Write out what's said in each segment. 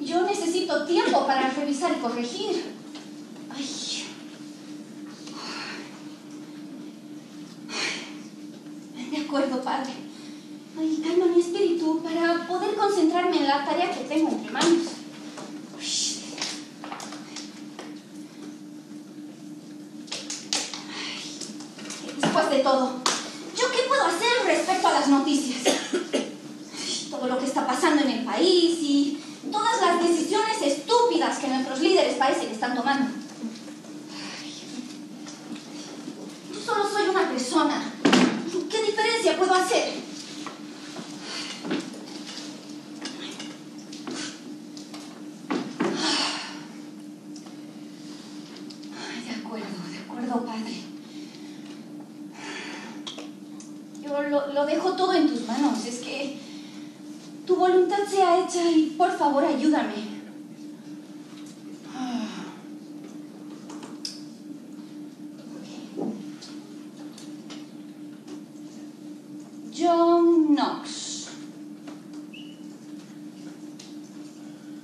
Yo necesito tiempo para revisar y corregir. Ay. De acuerdo, Padre. Ay, calma mi espíritu para poder concentrarme en la tarea que tengo entre manos. Después de todo, ¿yo qué puedo hacer respecto a las noticias? Todo lo que está pasando en el país y todas las decisiones estúpidas que nuestros líderes parece que están tomando. Yo solo soy una persona. ¿Qué diferencia puedo hacer? De acuerdo, Padre. Yo lo dejo todo en tus manos. Es que tu voluntad sea hecha y por favor ayúdame. John Knox.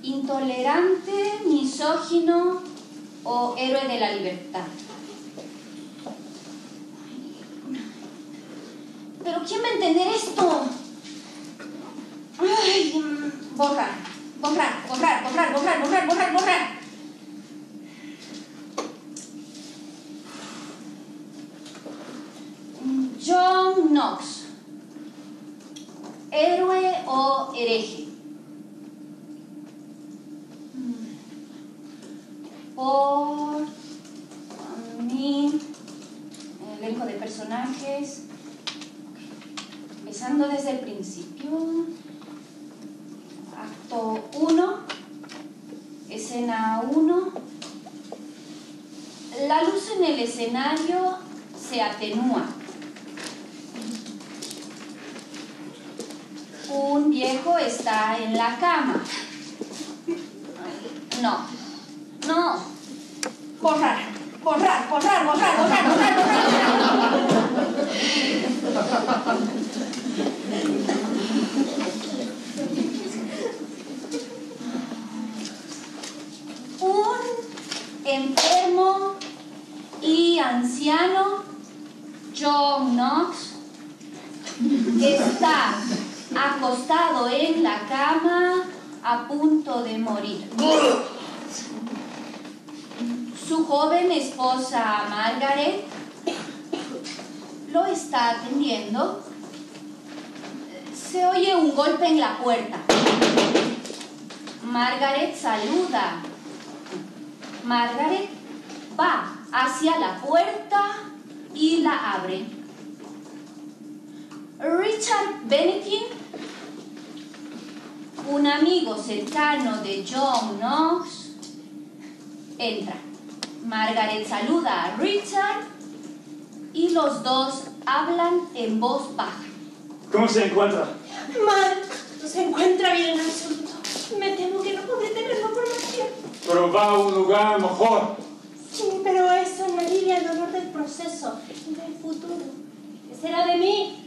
Intolerante, misógino o héroe de la libertad. ¿Pero quién va a entender esto? Ay, borrar. John Knox. ¿Héroe o hereje? Por mí, el elenco de personajes, empezando desde el principio. Acto 1, escena 1. La luz en el escenario se atenúa. Un viejo está en la cama. No. Borrar. Un enfermo y anciano, John Knox, está acostado en la cama a punto de morir. Su joven esposa Margaret lo está atendiendo. Se oye un golpe en la puerta. Margaret saluda. Margaret va hacia la puerta y la abre. Richard Bennikin, un amigo cercano de John Knox, entra. Margaret saluda a Richard y los dos hablan en voz baja. ¿Cómo se encuentra? Mal. No se encuentra bien en absoluto. Me temo que no podré tenerlo por más tiempo. Pero va a un lugar mejor. Sí, pero eso me alivia el dolor del proceso y del futuro. ¿Qué será de mí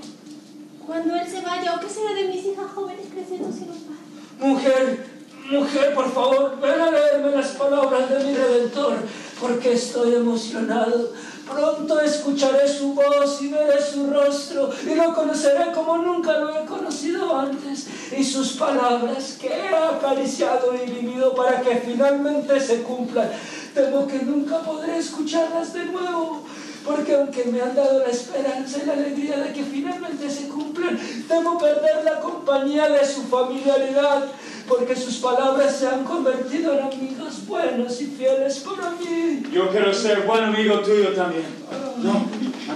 cuando él se vaya? ¿O qué será de mis hijas jóvenes creciendo sin un padre? Mujer, por favor, ven a leerme las palabras de mi Redentor, porque estoy emocionado. Pronto escucharé su voz y veré su rostro, y lo conoceré como nunca lo he conocido antes. Y sus palabras que he acariciado y vivido para que finalmente se cumplan. Temo que nunca podré escucharlas de nuevo, porque aunque me han dado la esperanza y la alegría de que finalmente se cumplan, temo perder la compañía de su familiaridad, porque sus palabras se han convertido en amigos buenos y fieles para mí. Yo quiero ser buen amigo tuyo también. No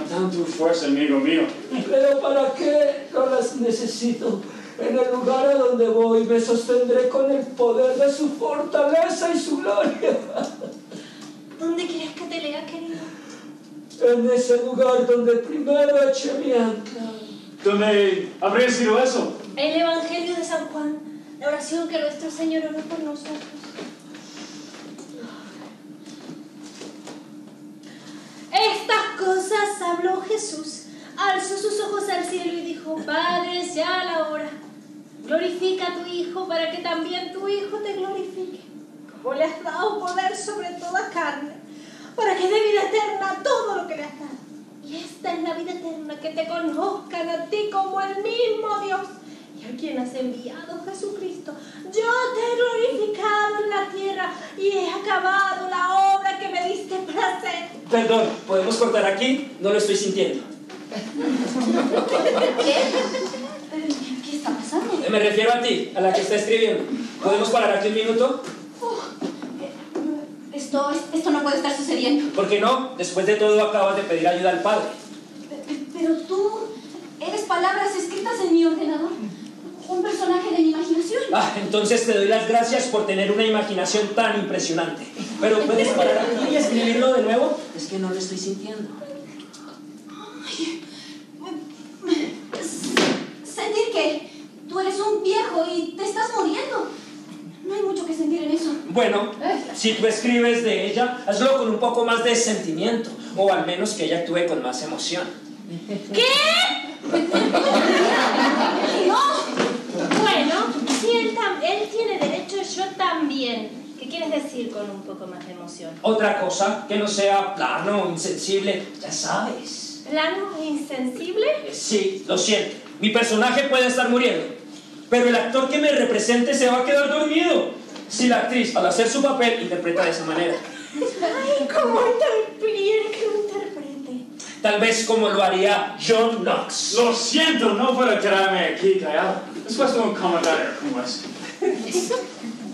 tanto fuerza, amigo mío. Pero ¿para qué? No las necesito. En el lugar a donde voy me sostendré con el poder de su fortaleza y su gloria. ¿Dónde quieres que te lea, querido? En ese lugar donde primero eché mi ancla. ¿Dónde habría sido eso? El Evangelio de San Juan, la oración que nuestro Señor oró por nosotros. Estas cosas habló Jesús, alzó sus ojos al cielo y dijo: Padre, sea la hora. Glorifica a tu Hijo para que también tu Hijo te glorifique. Hijo, le has dado poder sobre toda carne, para que dé vida eterna a todo lo que le has dado. Y esta es la vida eterna, que te conozcan a ti como el mismo Dios, y a quien has enviado, Jesucristo. Yo te he glorificado en la tierra y he acabado la obra que me diste para hacer. Perdón, ¿podemos cortar aquí? No lo estoy sintiendo. ¿Qué está pasando? Me refiero a ti, a la que está escribiendo. ¿Podemos parar aquí un minuto? Esto no puede estar sucediendo. ¿Por qué no? Después de todo acabas de pedir ayuda al Padre. Pero tú eres palabras escritas en mi ordenador. Un personaje de mi imaginación. Entonces te doy las gracias por tener una imaginación tan impresionante. Pero ¿puedes parar aquí y escribirlo de nuevo? Es que no lo estoy sintiendo. Sentir que tú eres un viejo y te estás muriendo. No hay mucho que sentir en eso. Bueno, si tú escribes de ella, hazlo con un poco más de sentimiento. O al menos que ella actúe con más emoción. ¿Qué? ¡No! Bueno, si él tiene derecho, yo también. ¿Qué quieres decir con un poco más de emoción? Otra cosa que no sea plano o insensible, ya sabes. ¿Plano e insensible? Sí, lo siento. Mi personaje puede estar muriendo, pero el actor que me represente se va a quedar dormido si la actriz, al hacer su papel, interpreta de esa manera. Ay, ¿cómo quiere que lo interprete? Tal vez como lo haría John Knox. Lo siento, no puedo quedarme aquí callado. Después de un comentario como ese.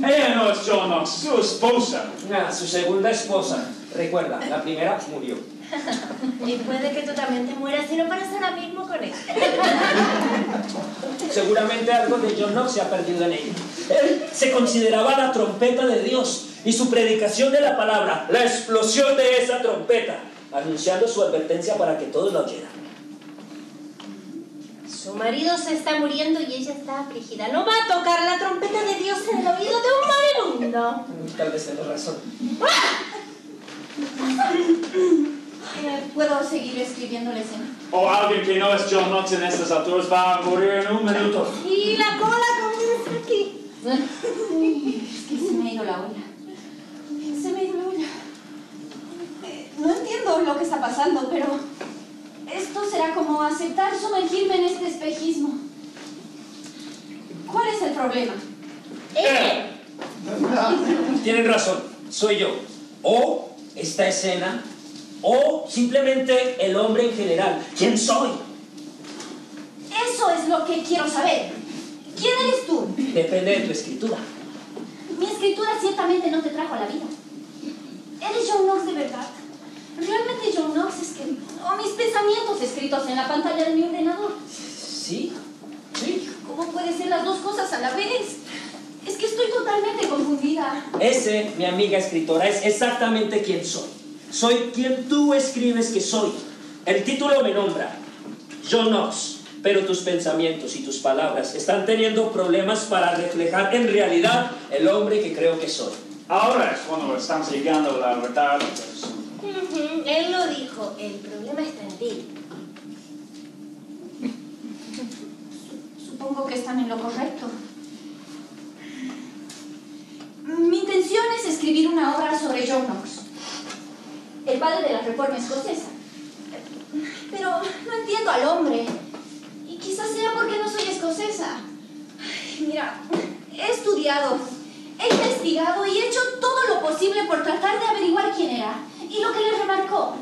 Ella no es John Knox, su esposa. Su segunda esposa. Recuerda, la primera murió. Y puede que tú también te mueras si no paras ahora mismo con él. Seguramente algo de John Knox se ha perdido en ella. Él se consideraba la trompeta de Dios y su predicación de la palabra, la explosión de esa trompeta, anunciando su advertencia para que todos la oyeran. Su marido se está muriendo y ella está afligida. No va a tocar la trompeta de Dios en el oído de un moribundo. Tal vez tengas razón. ¿Puedo seguir escribiendo la escena? O alguien que no es John Knox en estas alturas va a morir en un minuto. Y la cola comienza aquí. Es que se me ha ido la olla. Se me ha ido la olla. No entiendo lo que está pasando, pero esto será como aceptar sumergirme en este espejismo. ¿Cuál es el problema? Tienen razón, soy yo. O esta escena, o simplemente el hombre en general. ¿Quién soy? Eso es lo que quiero saber. ¿Quién eres tú? Depende de tu escritura. Mi escritura ciertamente no te trajo a la vida. ¿Eres John Knox de verdad? ¿Realmente John Knox escribió? ¿O mis pensamientos escritos en la pantalla de mi ordenador? Sí. ¿Cómo puede ser las dos cosas a la vez? Es que estoy totalmente confundida. Ese, mi amiga escritora, es exactamente quien soy. Soy quien tú escribes que soy. El título me nombra, John Knox, pero tus pensamientos y tus palabras están teniendo problemas para reflejar en realidad el hombre que creo que soy. Ahora es cuando estamos llegando a la verdad. Él lo dijo, el problema está en ti. Supongo que están en lo correcto. Mi intención es escribir una obra sobre John Knox, el padre de la Reforma Escocesa. Pero no entiendo al hombre. Y quizás sea porque no soy escocesa. Mira, he estudiado, he investigado y he hecho todo lo posible por tratar de averiguar quién era y lo que le remarcó.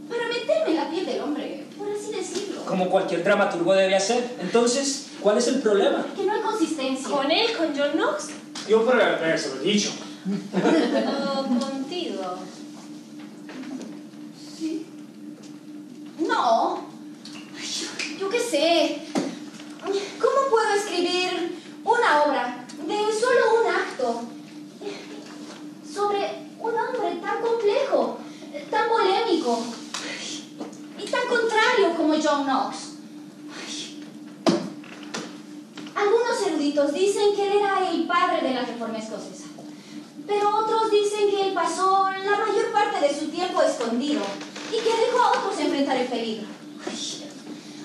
Para meterme en la piel del hombre, por así decirlo. Como cualquier dramaturgo debe hacer. Entonces, ¿cuál es el problema? Que no hay consistencia. ¿Con él, con John Knox? Yo podría habérselo dicho. ¿O contigo? Sí. No. Ay, yo qué sé. ¿Cómo puedo escribir una obra de solo un acto sobre un hombre tan complejo, tan polémico y tan contrario como John Knox? Algunos eruditos dicen que él era el padre de la Reforma Escocesa, pero otros dicen que él pasó la mayor parte de su tiempo escondido y que dejó a otros enfrentar el peligro.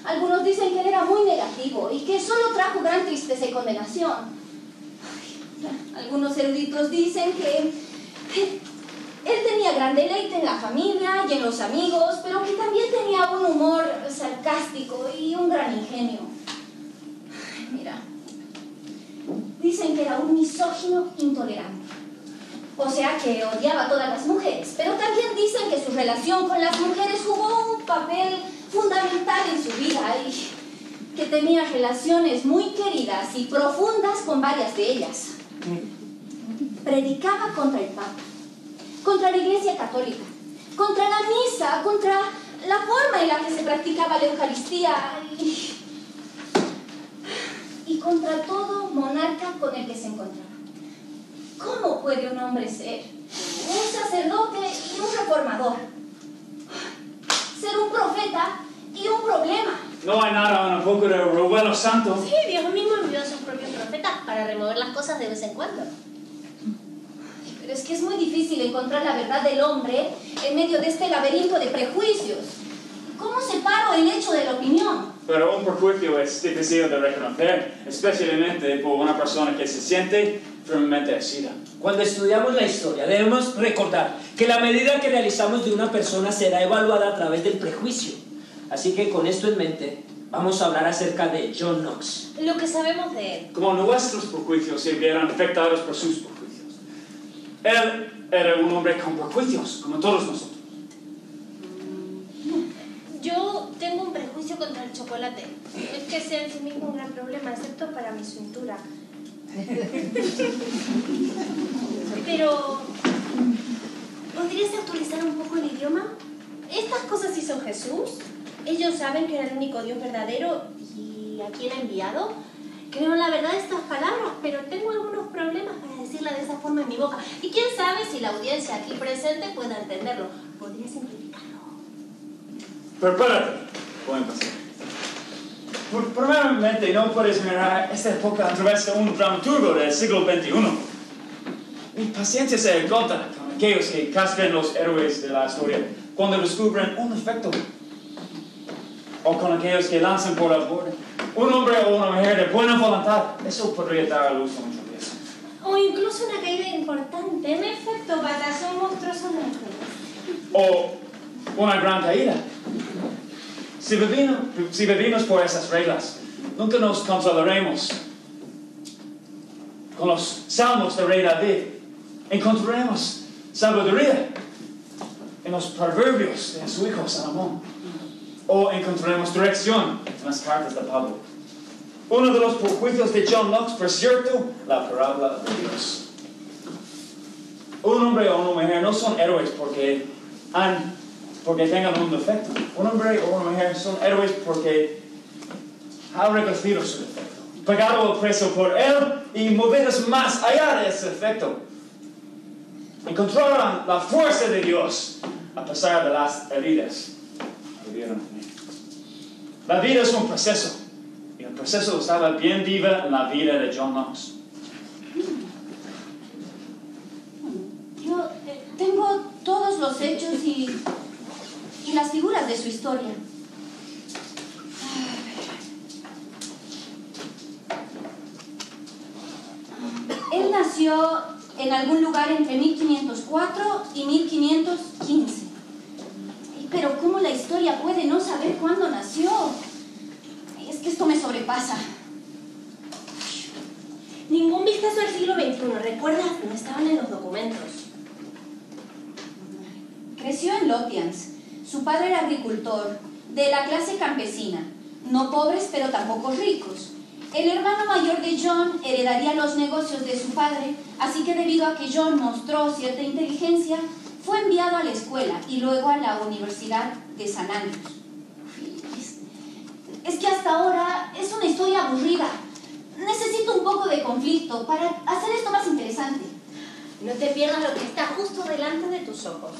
Algunos dicen que él era muy negativo y que solo trajo gran tristeza y condenación. Algunos eruditos dicen que él tenía gran deleite en la familia y en los amigos, pero que también tenía un humor sarcástico y un gran ingenio. Mira, dicen que era un misógino intolerante. O sea, que odiaba a todas las mujeres. Pero también dicen que su relación con las mujeres jugó un papel fundamental en su vida y que tenía relaciones muy queridas y profundas con varias de ellas. Predicaba contra el Papa, contra la Iglesia Católica, contra la misa, contra la forma en la que se practicaba la Eucaristía y contra todo monarca con el que se encontraba. ¿Cómo puede un hombre ser un sacerdote y un reformador? Ser un profeta y un problema. No hay nada un poco de revuelo santo. Sí, Dios mismo envió a sus propios profetas para remover las cosas de vez en cuando. Pero es que es muy difícil encontrar la verdad del hombre en medio de este laberinto de prejuicios. ¿Cómo separo el hecho de la opinión? Pero un prejuicio es difícil de reconocer, especialmente por una persona que se siente firmemente asida. Cuando estudiamos la historia, debemos recordar que la medida que realizamos de una persona será evaluada a través del prejuicio. Así que con esto en mente, vamos a hablar acerca de John Knox. Lo que sabemos de él. Como nuestros prejuicios se vieran afectados por sus prejuicios. Él era un hombre con prejuicios, como todos nosotros. Yo tengo un prejuicio contra el chocolate. Es que sea en sí mismo un gran problema, excepto para mi cintura. Pero, ¿podrías actualizar un poco el idioma? ¿Estas cosas hizo Jesús? ¿Ellos saben que era el único Dios verdadero y a quién ha enviado? Creo la verdad de estas palabras, pero tengo algunos problemas para decirla de esa forma en mi boca. Y quién sabe si la audiencia aquí presente pueda entenderlo. ¿Podrías simplificarlo? Prepárate. Voy a empezar. Primeramente, no puedes mirar esta época a través de un dramaturgo del siglo XXI. Mi paciencia se agota con aquellos que cascan los héroes de la historia cuando descubren un defecto. O con aquellos que lanzan por el borde. Un hombre o una mujer de buena voluntad, eso podría dar a luz a mucho de eso. O incluso una caída importante. En efecto, batallón monstruoso de mujeres. O una gran caída. Si vivimos por esas reglas, nunca nos consolaremos. Con los salmos de rey David, encontraremos sabiduría en los proverbios de su hijo Salomón. O encontraremos dirección en las cartas de Pablo. Uno de los prejuicios de John Knox, por cierto, la parábola de Dios. Un hombre o una mujer no son héroes porque tengan un defecto. Un hombre o una mujer son héroes porque han reconocido su defecto, pagado el precio por él y movidos más allá de ese defecto. Encontraron la fuerza de Dios a pesar de las heridas que vieron en él. La vida es un proceso y el proceso estaba bien viva en la vida de John Knox. Yo tengo todos los hechos y las figuras de su historia. Él nació en algún lugar entre 1504 y 1515. Pero ¿cómo la historia puede no saber cuándo nació? Es que esto me sobrepasa. Ningún vistazo al siglo XXI, ¿recuerdas? No estaban en los documentos. Creció en Lothians. Su padre era agricultor, de la clase campesina. No pobres, pero tampoco ricos. El hermano mayor de John heredaría los negocios de su padre, así que debido a que John mostró cierta inteligencia, fue enviado a la escuela y luego a la Universidad de San Andrews. Es que hasta ahora es una historia aburrida. Necesito un poco de conflicto para hacer esto más interesante. No te pierdas lo que está justo delante de tus ojos.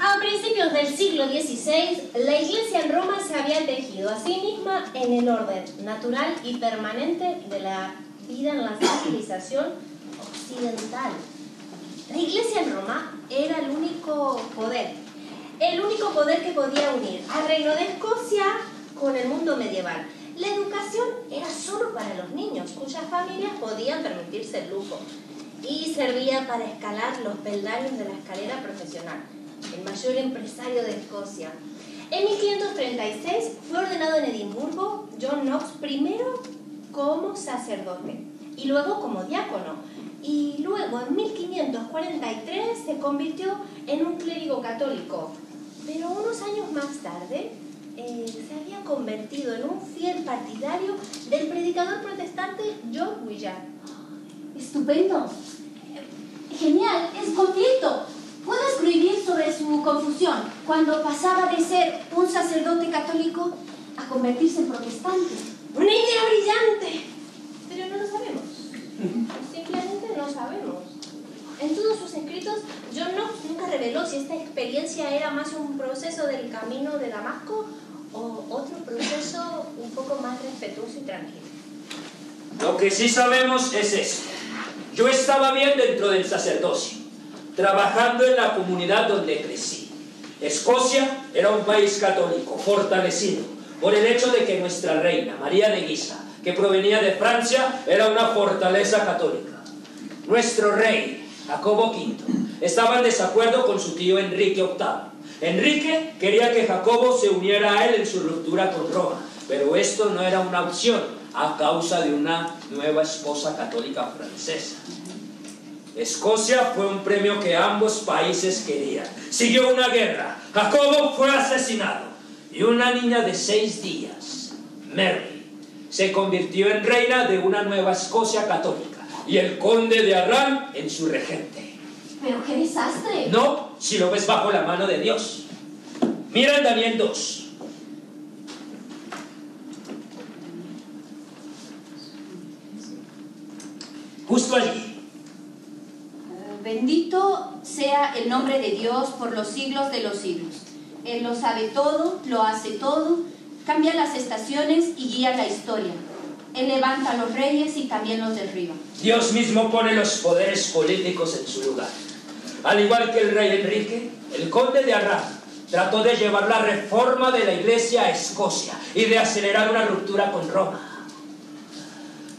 A principios del siglo XVI, la Iglesia en Roma se había tejido a sí misma en el orden natural y permanente de la vida en la civilización occidental. La Iglesia en Roma era el único poder que podía unir al reino de Escocia con el mundo medieval. La educación era solo para los niños, cuyas familias podían permitirse el lujo, y servía para escalar los peldaños de la escalera profesional. El mayor empresario de Escocia. En 1536 fue ordenado en Edimburgo John Knox primero como sacerdote y luego como diácono. Y luego en 1543 se convirtió en un clérigo católico. Pero unos años más tarde se había convertido en un fiel partidario del predicador protestante John Willard. Estupendo. Genial, es completo. Puedo escribir sobre su confusión cuando pasaba de ser un sacerdote católico a convertirse en protestante. ¡Una idea brillante! Pero no lo sabemos. Simplemente no sabemos. En todos sus escritos, John Knox nunca reveló si esta experiencia era más un proceso del camino de Damasco o otro proceso un poco más respetuoso y tranquilo. Lo que sí sabemos es esto. Yo estaba bien dentro del sacerdocio, trabajando en la comunidad donde crecí. Escocia era un país católico, fortalecido, por el hecho de que nuestra reina, María de Guisa, que provenía de Francia, era una fortaleza católica. Nuestro rey, Jacobo V, estaba en desacuerdo con su tío Enrique VIII. Enrique quería que Jacobo se uniera a él en su ruptura con Roma, pero esto no era una opción a causa de una nueva esposa católica francesa. Escocia fue un premio que ambos países querían. Siguió una guerra. Jacobo fue asesinado y una niña de 6 días, Mary, se convirtió en reina de una nueva Escocia católica y el conde de Arran en su regente. ¡Pero qué desastre! No, si lo ves bajo la mano de Dios. Mira en Daniel 2. Justo allí. Bendito sea el nombre de Dios por los siglos de los siglos. Él lo sabe todo, lo hace todo, cambia las estaciones y guía la historia. Él levanta a los reyes y también los derriba. Dios mismo pone los poderes políticos en su lugar. Al igual que el rey Enrique, el conde de Arran trató de llevar la reforma de la iglesia a Escocia y de acelerar una ruptura con Roma.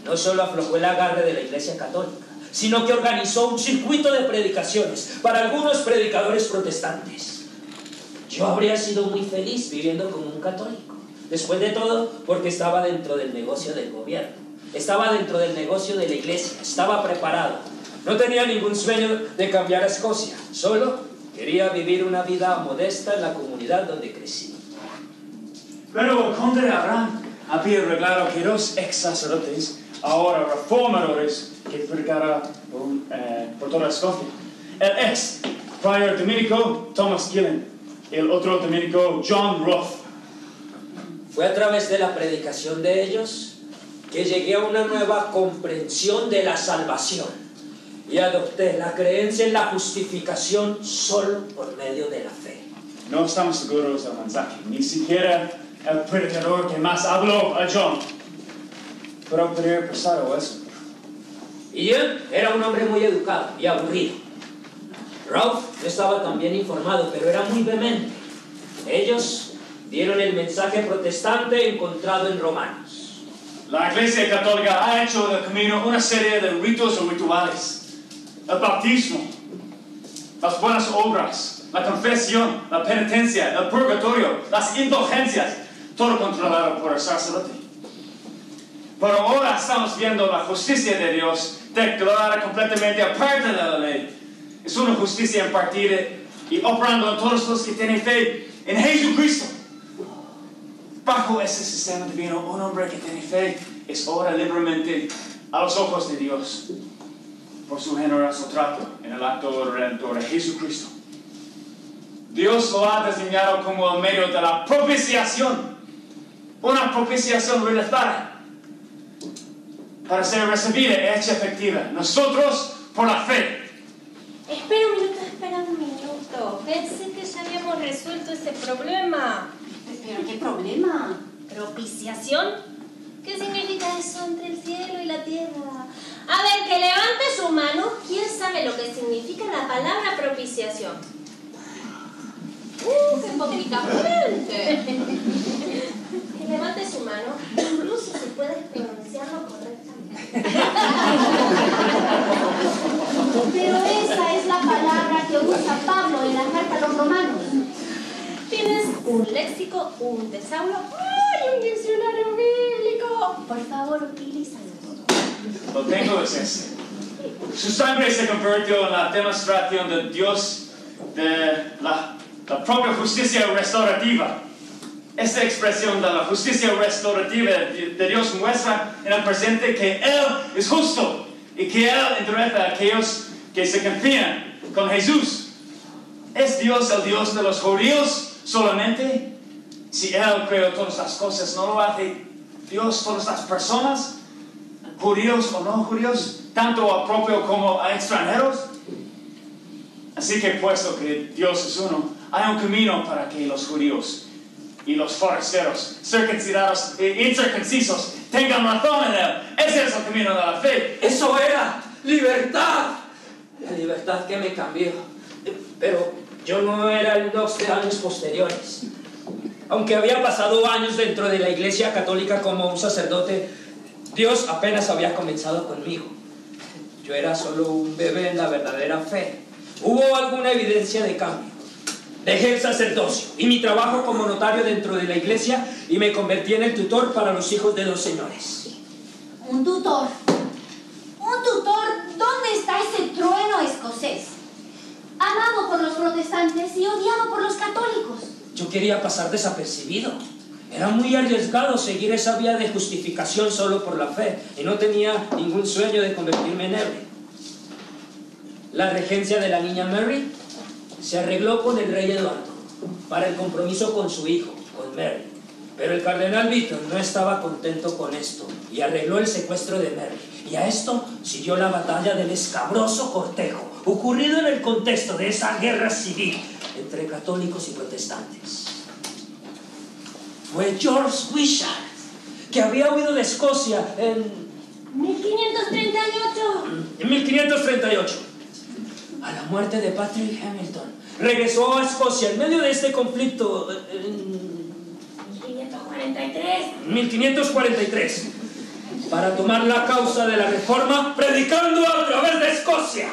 No solo aflojó el agarre de la iglesia católica, sino que organizó un circuito de predicaciones para algunos predicadores protestantes. Yo habría sido muy feliz viviendo como un católico. Después de todo, porque estaba dentro del negocio del gobierno, estaba dentro del negocio de la iglesia, estaba preparado. No tenía ningún sueño de cambiar a Escocia, solo quería vivir una vida modesta en la comunidad donde crecí. Pero el conde de Arran había arreglado que 2 ex sacerdotes, ahora reformadores, que predicaran por toda Escocia. El ex prior dominico Thomas Gillen, el otro dominico John Roth. Fue a través de la predicación de ellos que llegué a una nueva comprensión de la salvación y adopté la creencia en la justificación solo por medio de la fe. No estamos seguros del mensaje, ni siquiera el predicador que más habló a John. Pero podría haber pasado eso. Y él era un hombre muy educado y aburrido. Ralph no estaba tan bien informado, pero era muy vehemente. Ellos dieron el mensaje protestante encontrado en Romanos. La Iglesia Católica ha hecho del camino una serie de ritos o rituales. El bautismo, las buenas obras, la confesión, la penitencia, el purgatorio, las indulgencias, todo controlado por el sacerdote. Pero ahora estamos viendo la justicia de Dios declarada completamente aparte de la ley. Es una justicia impartida y operando en todos los que tienen fe en Jesucristo. Bajo ese sistema divino, un hombre que tiene fe es ahora libremente a los ojos de Dios por su generoso trato en el acto redentor de Jesucristo. Dios lo ha diseñado como el medio de la propiciación, una propiciación realizada para ser recibida y hecha efectiva. Nosotros por la fe. Espera un minuto. Pensé que ya habíamos resuelto ese problema. ¿Pero qué problema? ¿Propiciación? ¿Qué significa eso entre el cielo y la tierra? A ver, que levante su mano. ¿Quién sabe lo que significa la palabra propiciación? ¡Qué poquita fuerte! Que levante su mano, incluso si puedes pronunciarlo correctamente. Pero esa es la palabra que usa Pablo en la carta a los romanos. ¿Tienes un léxico, un tesauro? ¡Ay, un diccionario bíblico! Por favor, utilízalo. Lo tengo, es este. Su sangre se convirtió en la demostración de Dios de la propia justicia restaurativa. Esta expresión de la justicia restaurativa de Dios muestra en el presente que Él es justo y que Él endurece a aquellos que se confían con Jesús. ¿Es Dios el Dios de los judíos solamente? Si Él creó todas las cosas, ¿no lo hace Dios todas las personas? ¿Judíos o no judíos? Tanto a propio como a extranjeros. Así que puesto que Dios es uno, hay un camino para que los judíos y los forasteros, circuncidados e incircuncisos, tengan razón en Él. Ese es el camino de la fe. Eso era libertad. La libertad que me cambió. Pero yo no era el 12 años posteriores. Aunque había pasado años dentro de la Iglesia Católica como un sacerdote, Dios apenas había comenzado conmigo. Yo era solo un bebé en la verdadera fe. Hubo alguna evidencia de cambio. Dejé el sacerdocio y mi trabajo como notario dentro de la iglesia y me convertí en el tutor para los hijos de los señores. Un tutor. Un tutor, ¿dónde está ese trueno escocés? Amado por los protestantes y odiado por los católicos. Yo quería pasar desapercibido. Era muy arriesgado seguir esa vía de justificación solo por la fe y no tenía ningún sueño de convertirme en héroe. La regencia de la niña Mary se arregló con el rey Eduardo para el compromiso con su hijo, con Mary. Pero el cardenal Beaton no estaba contento con esto y arregló el secuestro de Mary. Y a esto siguió la batalla del escabroso cortejo, ocurrido en el contexto de esa guerra civil entre católicos y protestantes. Fue George Wishart, que había huido de Escocia en 1538. En 1538, a la muerte de Patrick Hamilton, regresó a Escocia en medio de este conflicto en 1543, para tomar la causa de la reforma, predicando a través de Escocia.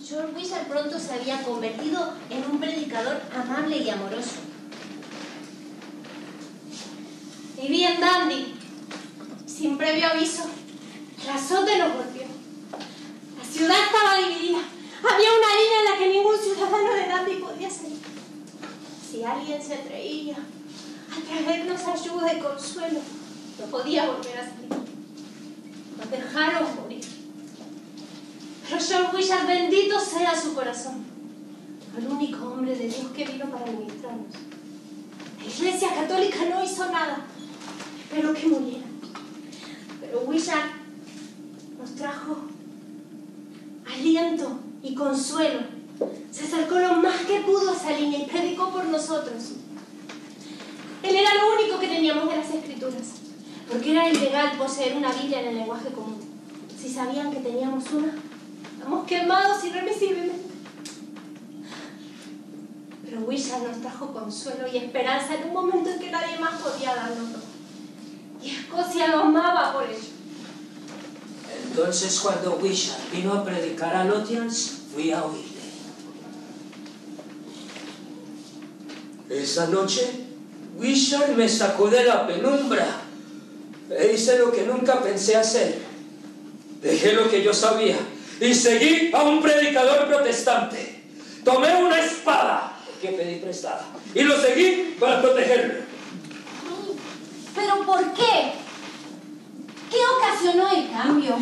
George Wishart pronto se había convertido en un predicador amable y amoroso. Vivía en Dundee, sin previo aviso. El azote nos golpeó. La ciudad estaba dividida. Había una línea en la que ningún ciudadano de Dundee podía salir. Si alguien se atrevía a traernos ayuda y consuelo, no podía volver a salir. Nos dejaron morir. Pero George Wishart, bendito sea su corazón, fue el único hombre de Dios que vino para administrarnos. La Iglesia Católica no hizo nada. Esperó que muriera. Pero Wishart nos trajo aliento y consuelo. Se acercó lo más que pudo a esa línea y predicó por nosotros. Él era lo único que teníamos de las Escrituras, porque era ilegal poseer una Biblia en el lenguaje común. Si sabían que teníamos una, estábamos quemados irremisiblemente. Pero Wishart nos trajo consuelo y esperanza en un momento en que nadie más podía darnoslo. Y Escocia lo amaba por ello. Entonces, cuando Wishart vino a predicar a Lothians, fui a oírle. Esa noche, Wishart me sacó de la penumbra e hice lo que nunca pensé hacer. Dejé lo que yo sabía y seguí a un predicador protestante. Tomé una espada que pedí prestada y lo seguí para protegerlo. ¿Pero por qué? ¿Qué ocasionó el cambio?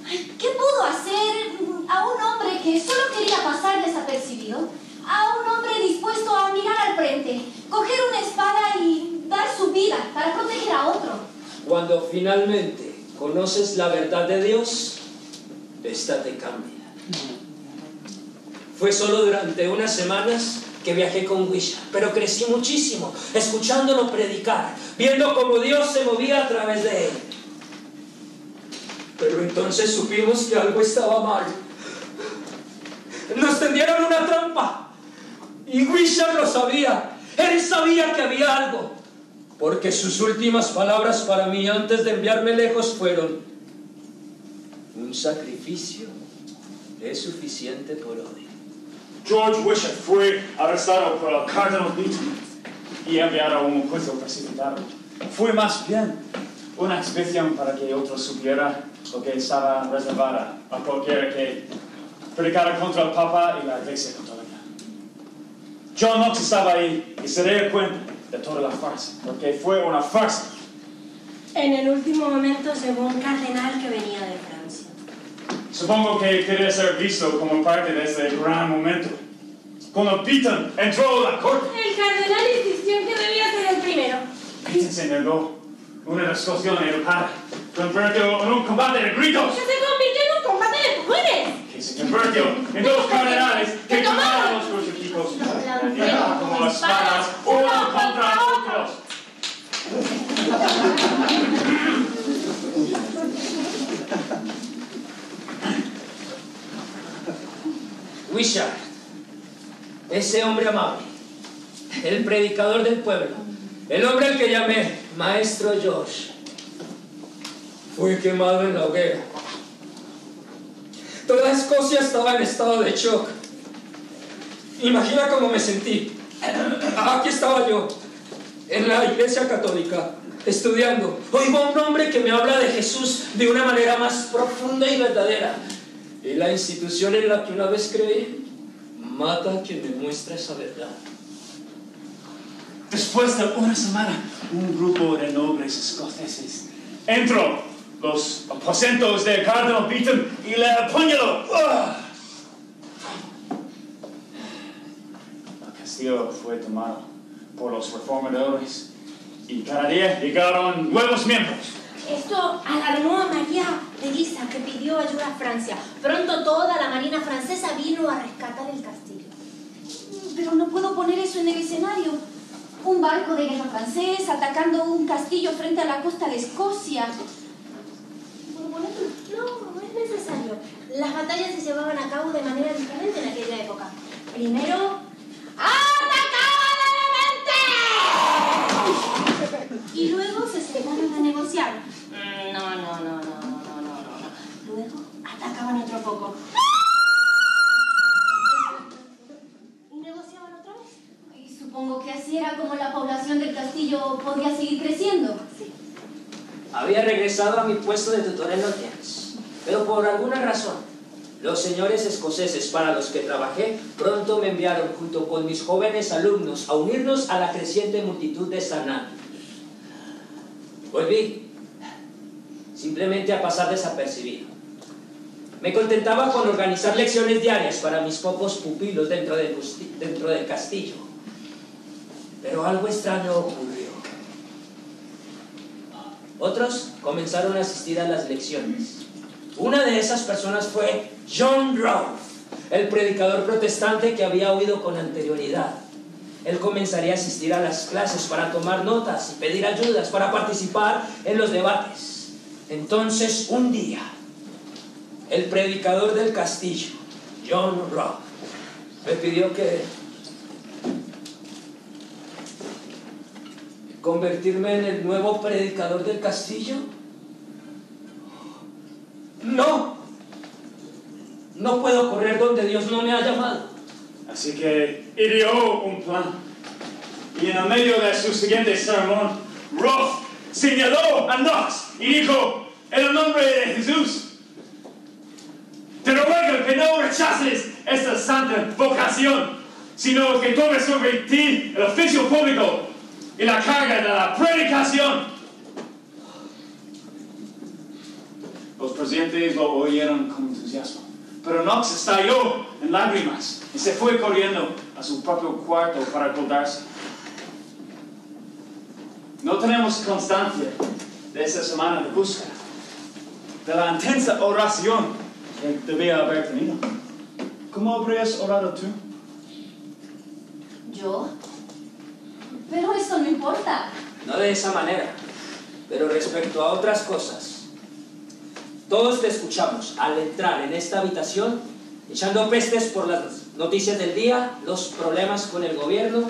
Ay, ¿qué pudo hacer a un hombre que solo quería pasar desapercibido? A un hombre dispuesto a mirar al frente, coger una espada y dar su vida para proteger a otro. Cuando finalmente conoces la verdad de Dios, esta te cambia. Fue solo durante unas semanas que viajé con Wishart, pero crecí muchísimo, escuchándolo predicar, viendo cómo Dios se movía a través de él. Pero entonces supimos que algo estaba mal. Nos tendieron una trampa. Y Wishart lo sabía. Él sabía que había algo. porque sus últimas palabras para mí antes de enviarme lejos fueron: un sacrificio es suficiente por hoy. George Wishart fue arrestado por el Cardinal Beaton y enviado a un juicio precipitado. Fue más bien una expedición para que otros supiera lo que estaba reservada a cualquiera que predicara contra el Papa y la Iglesia Católica. John Knox estaba ahí y se dio cuenta de toda la farsa, porque fue una farsa. En el último momento llegó un cardenal que venía de Francia. Supongo que quería ser visto como parte de ese gran momento. Cuando Beaton entró a la corte, El cardenal insistió en que debía ser el primero. Beaton se negó. Una discusión educada convirtió en un combate de gritos, ¡Que se convirtió en un combate de mujeres! que se convirtió en dos cardenales que tomaron los crucifijos y dieron como espadas uno contra otros. Wishart, ese hombre amable, el predicador del pueblo, el hombre al que llamé Maestro George, fue quemado en la hoguera. Toda Escocia estaba en estado de shock. Imagina cómo me sentí. Aquí estaba yo, en la Iglesia Católica, estudiando. Oigo un hombre que me habla de Jesús de una manera más profunda y verdadera. Y la institución en la que una vez creí mata a quien me muestra esa verdad. Después de una semana, un grupo de nobles escoceses entró los aposentos de Cardinal Beaton y le apuñaló. El castillo fue tomado por los reformadores y cada día llegaron nuevos miembros. Esto alarmó a María Teresa, que pidió ayuda a Francia. Pronto toda la marina francesa vino a rescatar el castillo. Pero no puedo poner eso en el escenario. Un barco de guerra francés atacando un castillo frente a la costa de Escocia. ¿Puedo ponerlo? No, no es necesario. Las batallas se llevaban a cabo de manera diferente en aquella época. Primero, ¡atacaban levemente! Y luego se sentaron a negociar. No. Luego atacaban otro poco. Y negociaban otra vez. Y supongo que así era como la población del castillo podía seguir creciendo. Sí. Había regresado a mi puesto de tutor en Londres, pero por alguna razón, los señores escoceses para los que trabajé pronto me enviaron junto con mis jóvenes alumnos a unirnos a la creciente multitud de St. Andrews. Volví simplemente a pasar desapercibido. Me contentaba con organizar lecciones diarias para mis pocos pupilos dentro del castillo. Pero algo extraño ocurrió. Otros comenzaron a asistir a las lecciones. Una de esas personas fue John Rolfe, el predicador protestante que había oído con anterioridad. Él comenzaría a asistir a las clases para tomar notas y pedir ayudas para participar en los debates. Entonces, un día, el predicador del castillo, John Rolfe, me pidió que convertirme en el nuevo predicador del castillo. No puedo correr donde Dios no me ha llamado. Así que ideó un plan. Y en el medio de su siguiente sermón, Rolfe señaló a Knox y dijo: en el nombre de Jesús, te ruego que no rechaces esta santa vocación, sino que tomes sobre ti el oficio público y la carga de la predicación. Los presentes lo oyeron con entusiasmo, pero Knox estalló en lágrimas y se fue corriendo a su propio cuarto para ocultarse. No tenemos constancia de esa semana de búsqueda, de la intensa oración que debía haber tenido. ¿Cómo habrías orado tú? ¿Yo? Pero eso no importa. No de esa manera, pero respecto a otras cosas. Todos te escuchamos al entrar en esta habitación, echando pestes por las noticias del día, los problemas con el gobierno.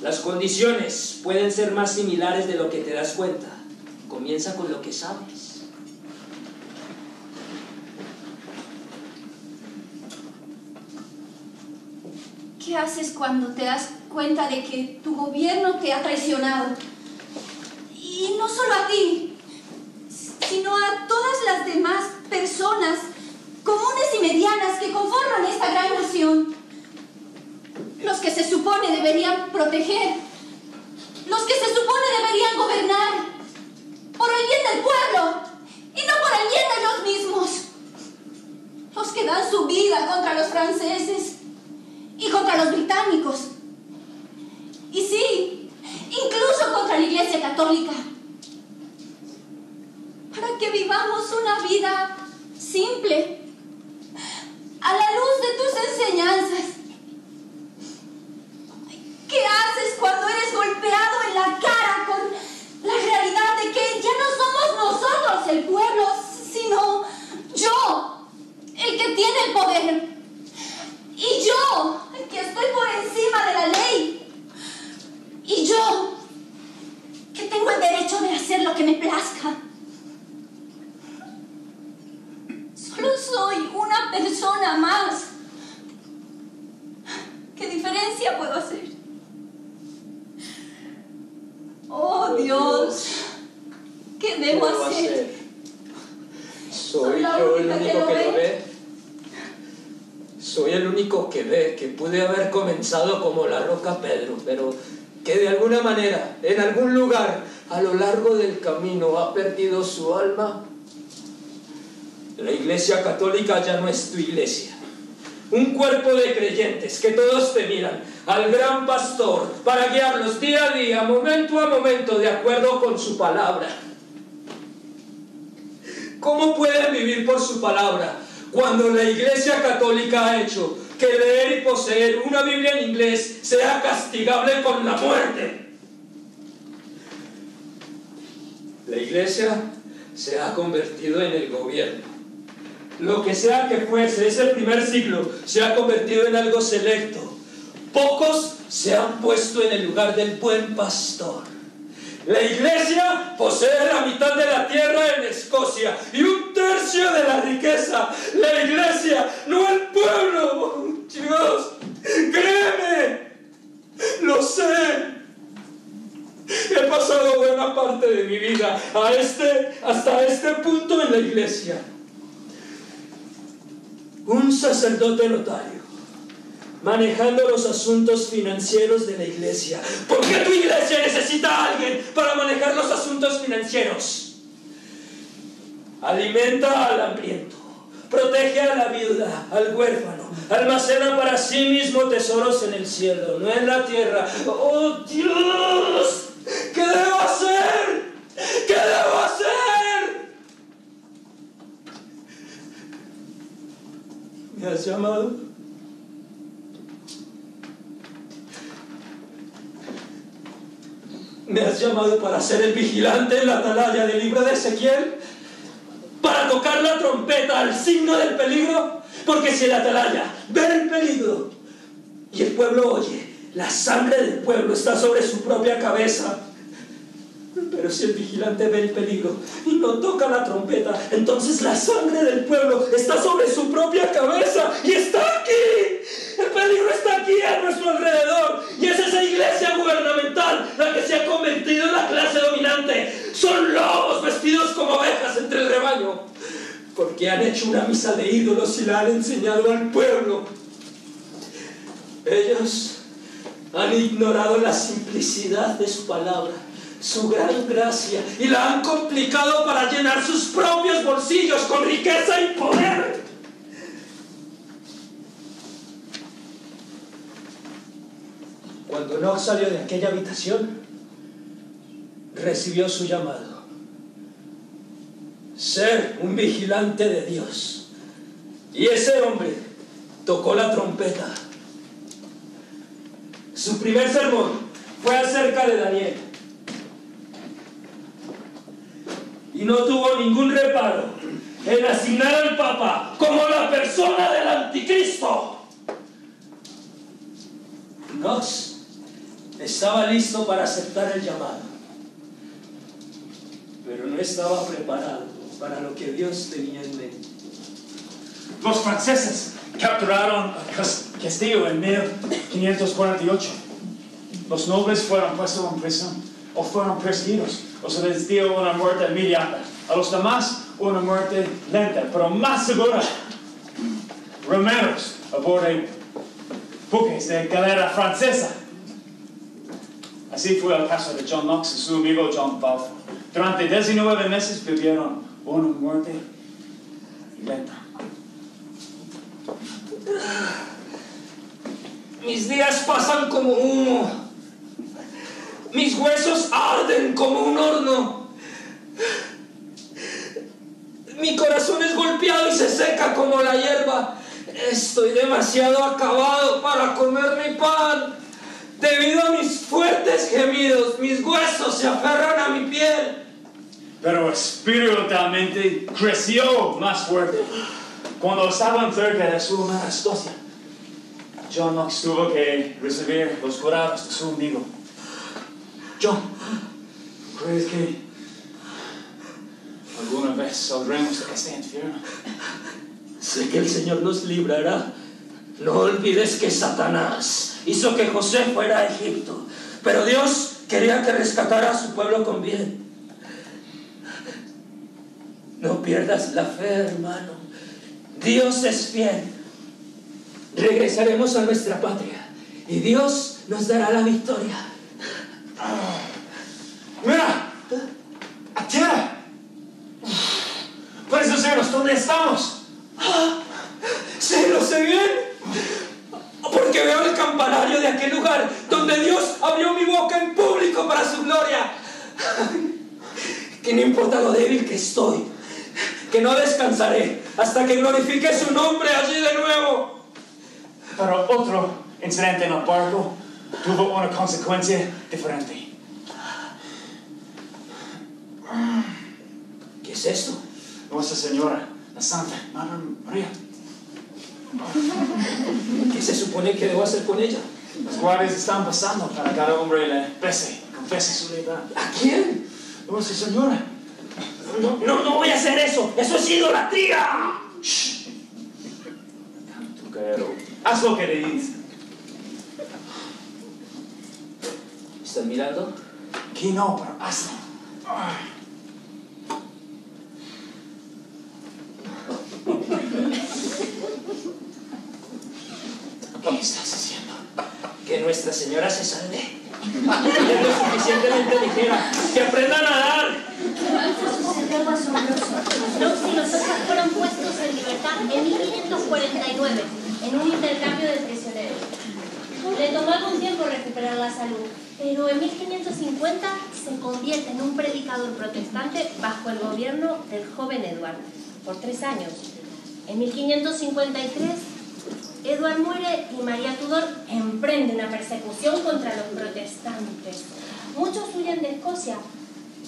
Las condiciones pueden ser más similares de lo que te das cuenta. Comienza con lo que sabes. ¿Qué haces cuando te das cuenta de que tu gobierno te ha traicionado? Y no solo a ti, sino a todas las demás personas comunes y medianas que conforman esta gran nación. Los que se supone deberían proteger, los que se supone deberían gobernar por el bien del pueblo y no por el bien de ellos mismos. Los que dan su vida contra los franceses y contra los británicos. Y sí, incluso contra la Iglesia Católica. Para que vivamos una vida simple, a la luz de tus enseñanzas. ¿Qué haces cuando eres golpeado en la cara con la realidad de que ya no somos nosotros el pueblo, sino yo, el que tiene el poder? Y yo, el que estoy por encima de la ley. Y yo, que tengo el derecho de hacer lo que me plazca. Solo soy una persona más. ¿Qué diferencia puedo hacer? Oh Dios, ¿qué debo hacer? ¿Soy yo el único que lo ve? Soy el único que ve que pude haber comenzado como la roca Pedro, pero que de alguna manera, en algún lugar, a lo largo del camino ha perdido su alma. La Iglesia Católica ya no es tu iglesia. Un cuerpo de creyentes que todos te miran al gran pastor para guiarlos día a día, momento a momento, de acuerdo con su palabra. ¿Cómo pueden vivir por su palabra cuando la Iglesia Católica ha hecho que leer y poseer una Biblia en inglés sea castigable con la muerte? La Iglesia se ha convertido en el gobierno. Lo que sea que fuese, ese primer siglo se ha convertido en algo selecto. Pocos se han puesto en el lugar del buen pastor. La Iglesia posee la mitad de la tierra en Escocia y un tercio de la riqueza. La Iglesia, no el pueblo. Chicos, créeme, lo sé. He pasado buena parte de mi vida hasta este punto en la Iglesia. Un sacerdote notario, manejando los asuntos financieros de la iglesia. ¿Por qué tu iglesia necesita a alguien para manejar los asuntos financieros? Alimenta al hambriento, protege a la viuda, al huérfano, almacena para sí mismo tesoros en el cielo, no en la tierra. ¡Oh, Dios! ¿Qué debo hacer? ¿Qué debo hacer? ¿Me has llamado? ¿Me has llamado para ser el vigilante en la atalaya del libro de Ezequiel? ¿Para tocar la trompeta al signo del peligro? Porque si el atalaya ve el peligro y el pueblo oye, la sangre del pueblo está sobre su propia cabeza. Pero si el vigilante ve el peligro y no toca la trompeta, entonces la sangre del pueblo está sobre su propia cabeza y está aquí. El peligro está aquí a nuestro alrededor y es esa iglesia gubernamental la que se ha convertido en la clase dominante. Son lobos vestidos como ovejas entre el rebaño, porque han hecho una misa de ídolos y la han enseñado al pueblo. Ellos han ignorado la simplicidad de su palabra, su gran gracia, y la han complicado para llenar sus propios bolsillos con riqueza y poder. Cuando Knox salió de aquella habitación, recibió su llamado: ser un vigilante de Dios. Y ese hombre tocó la trompeta. Su primer sermón fue acerca de Daniel. Y no tuvo ningún reparo en asignar al Papa como la persona del anticristo. Knox Estaba listo para aceptar el llamado, pero no estaba preparado para lo que Dios tenía en mente. Los franceses capturaron Castillo en 1548. Los nobles fueron puestos en prisión o fueron perseguidos, o se les dio una muerte inmediata. A los demás, una muerte lenta, pero más segura. Remeros a bordo de buques de galera francesa. Así fue el caso de John Knox y su amigo John Balfour. Durante 19 meses vivieron una muerte lenta. Mis días pasan como humo. Mis huesos arden como un horno. Mi corazón es golpeado y se seca como la hierba. Estoy demasiado acabado para comer mi pan. Debido a mis fuertes gemidos, mis huesos se aferran a mi piel. Pero espiritualmente creció más fuerte. Cuando estaban cerca de su amada Escocia, John Knox tuvo que recibir los cuidados de su amigo. John, ¿crees que alguna vez saldremos de este infierno? Sé que el Señor nos librará. No olvides que Satanás hizo que José fuera a Egipto, pero Dios quería que rescatara a su pueblo con bien. No pierdas la fe, hermano. Dios es fiel. Regresaremos a nuestra patria y Dios nos dará la victoria. ¡Mira! ¡A tierra! ¿Puedes decirnos dónde estamos? Sí, lo sé bien, porque veo el campanario de aquel lugar donde Dios abrió mi boca en público para su gloria. Que no importa lo débil que estoy, que no descansaré hasta que glorifique su nombre allí de nuevo. Pero otro incidente en el barco tuvo una consecuencia diferente. ¿Qué es esto? Nuestra Señora, la Santa Madre María. ¿Qué se supone que debo hacer con ella? Los guardias están pasando para que cada hombre le confese su libertad. ¿A quién? Nuestra Señora. No voy a hacer eso. ¡Eso es idolatría! Shh. Pero haz lo que le dice. ¿Están mirando? Aquí no, pero hazlo. ¿Qué estás haciendo? Que Nuestra Señora se salve. Es lo suficientemente ligera. ¡Que aprenda a nadar! Sucedió algo asombroso. Knox y los otros fueron puestos en libertad en 1549, en un intercambio de prisioneros. Le tomó algún tiempo recuperar la salud, pero en 1550 se convierte en un predicador protestante bajo el gobierno del joven Edward, por 3 años. En 1553, Edward muere y María Tudor emprende una persecución contra los protestantes. Muchos huyen de Escocia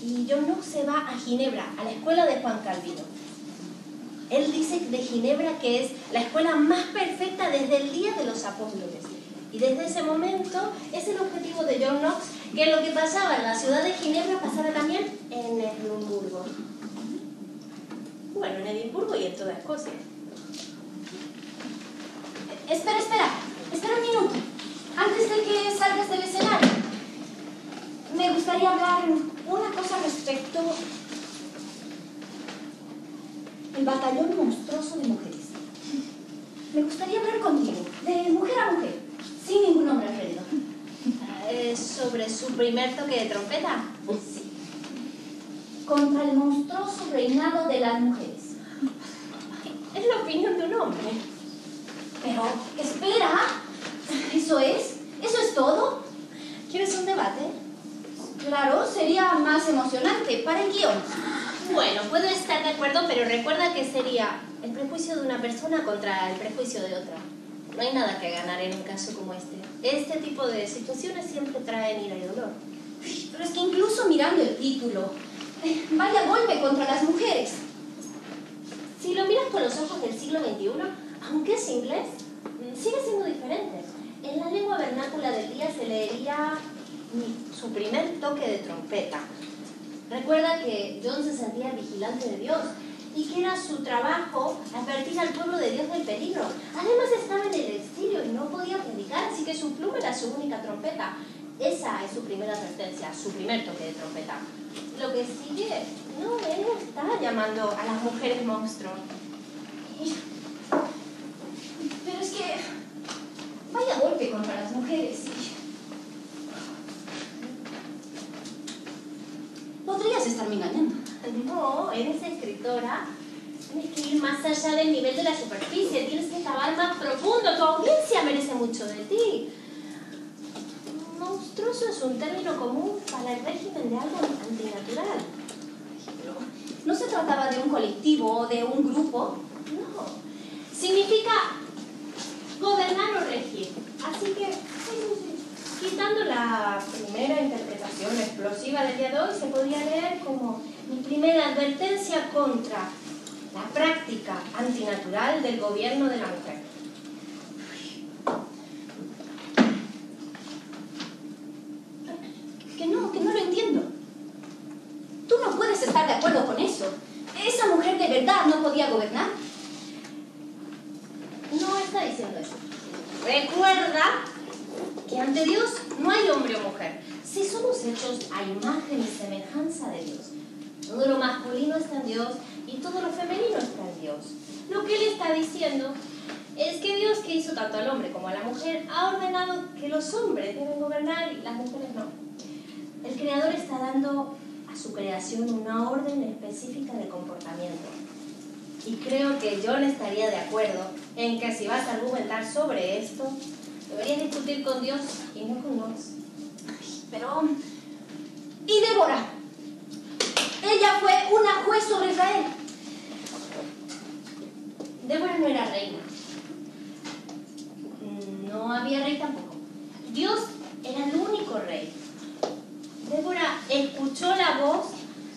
y John Knox se va a Ginebra, a la escuela de Juan Calvino. Él dice de Ginebra que es la escuela más perfecta desde el día de los apóstoles. Y desde ese momento es el objetivo de John Knox que lo que pasaba en la ciudad de Ginebra pasara también en Edimburgo. Bueno, en Edimburgo y en toda Escocia. Espera un minuto. Antes de que salgas del escenario, me gustaría hablar una cosa respecto al batallón monstruoso de mujeres. Me gustaría hablar contigo, de mujer a mujer, sin ningún hombre alrededor. ¿Sobre su primer toque de trompeta? Sí. Contra el monstruoso reinado de las mujeres. Es la opinión de un hombre. Pero, espera, ¿eso es todo? ¿Quieres un debate? Claro, sería más emocionante para el guión. Bueno, puedo estar de acuerdo, pero recuerda que sería el prejuicio de una persona contra el prejuicio de otra. No hay nada que ganar en un caso como este. Este tipo de situaciones siempre traen ira y dolor. Pero es que incluso mirando el título, vaya golpe contra las mujeres. Si lo miras con los ojos del siglo XXI, aunque es inglés, sigue siendo diferente. En la lengua vernácula del día se leería su primer toque de trompeta. Recuerda que John se sentía el vigilante de Dios y que era su trabajo advertir al pueblo de Dios del peligro. Además estaba en el exilio y no podía predicar, así que su pluma era su única trompeta. Esa es su primera advertencia, su primer toque de trompeta. Lo que sigue, no, él no está llamando a las mujeres monstruos. Pero es que vaya golpe contra las mujeres. Podrías estarme engañando. No, eres escritora. Tienes que ir más allá del nivel de la superficie. Tienes que cavar más profundo. Tu audiencia merece mucho de ti. Monstruoso es un término común para el régimen de algo antinatural. Pero no se trataba de un colectivo o de un grupo. No. Significa gobernar o regir. Así que, quitando la primera interpretación explosiva del día de hoy, se podría leer como mi primera advertencia contra la práctica antinatural del gobierno de la mujer. Que no lo entiendo. Tú no puedes estar de acuerdo con eso. ¿Esa mujer de verdad no podía gobernar? No está diciendo eso. Recuerda que ante Dios no hay hombre o mujer. Si somos hechos a imagen y semejanza de Dios, todo lo masculino está en Dios y todo lo femenino está en Dios. Lo que él está diciendo es que Dios, que hizo tanto al hombre como a la mujer, ha ordenado que los hombres deben gobernar y las mujeres no. El Creador está dando a su creación una orden específica de comportamiento. Y creo que John estaría de acuerdo en que si vas a argumentar sobre esto, deberías discutir con Dios y no con nos. Pero... ¿y Débora? Ella fue una juez sobre Israel. Débora no era reina. No había rey tampoco. Dios era el único rey. Débora escuchó la voz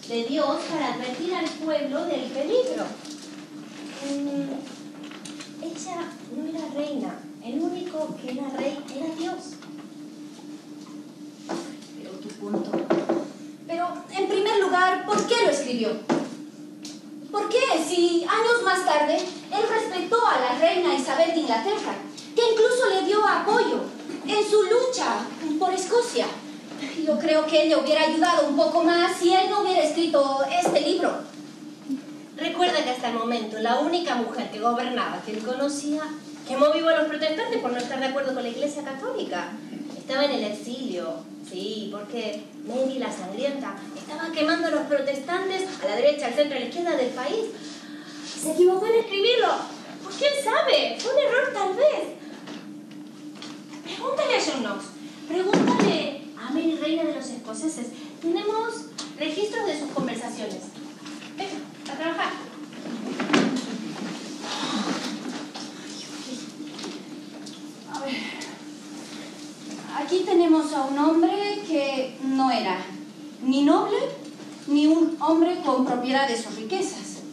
de Dios para advertir al pueblo del peligro. Ella no era reina. El único que era rey era Dios. Pero tu punto. Pero, en primer lugar, ¿por qué lo escribió? ¿Por qué, si años más tarde él respetó a la reina Isabel de Inglaterra, que incluso le dio apoyo en su lucha por Escocia? Yo creo que él le hubiera ayudado un poco más si él no hubiera escrito este libro. Recuerda que hasta el momento la única mujer que gobernaba que él conocía quemó vivo a los protestantes por no estar de acuerdo con la Iglesia Católica. Estaba en el exilio, sí, porque Mary la Sangrienta estaba quemando a los protestantes a la derecha, al centro, a la izquierda del país. Se equivocó en escribirlo. Pues quién sabe, fue un error tal vez. Pregúntale a John Knox, pregúntale a Mary, reina de los escoceses. Tenemos registros de sus conversaciones. Venga, a trabajar. A ver. Aquí tenemos a un hombre que no era ni noble ni un hombre con propiedades o riquezas.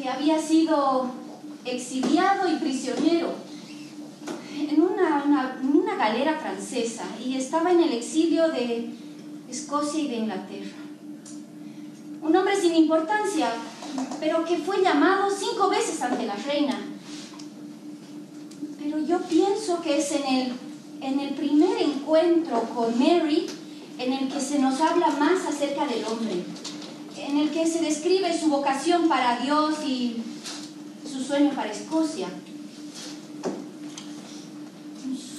Y había sido exiliado y prisionero en una galera francesa y estaba en el exilio de Escocia y de Inglaterra. Un hombre sin importancia, pero que fue llamado 5 veces ante la reina. Pero yo pienso que es en el primer encuentro con Mary en el que se nos habla más acerca del hombre, en el que se describe su vocación para Dios y su sueño para Escocia.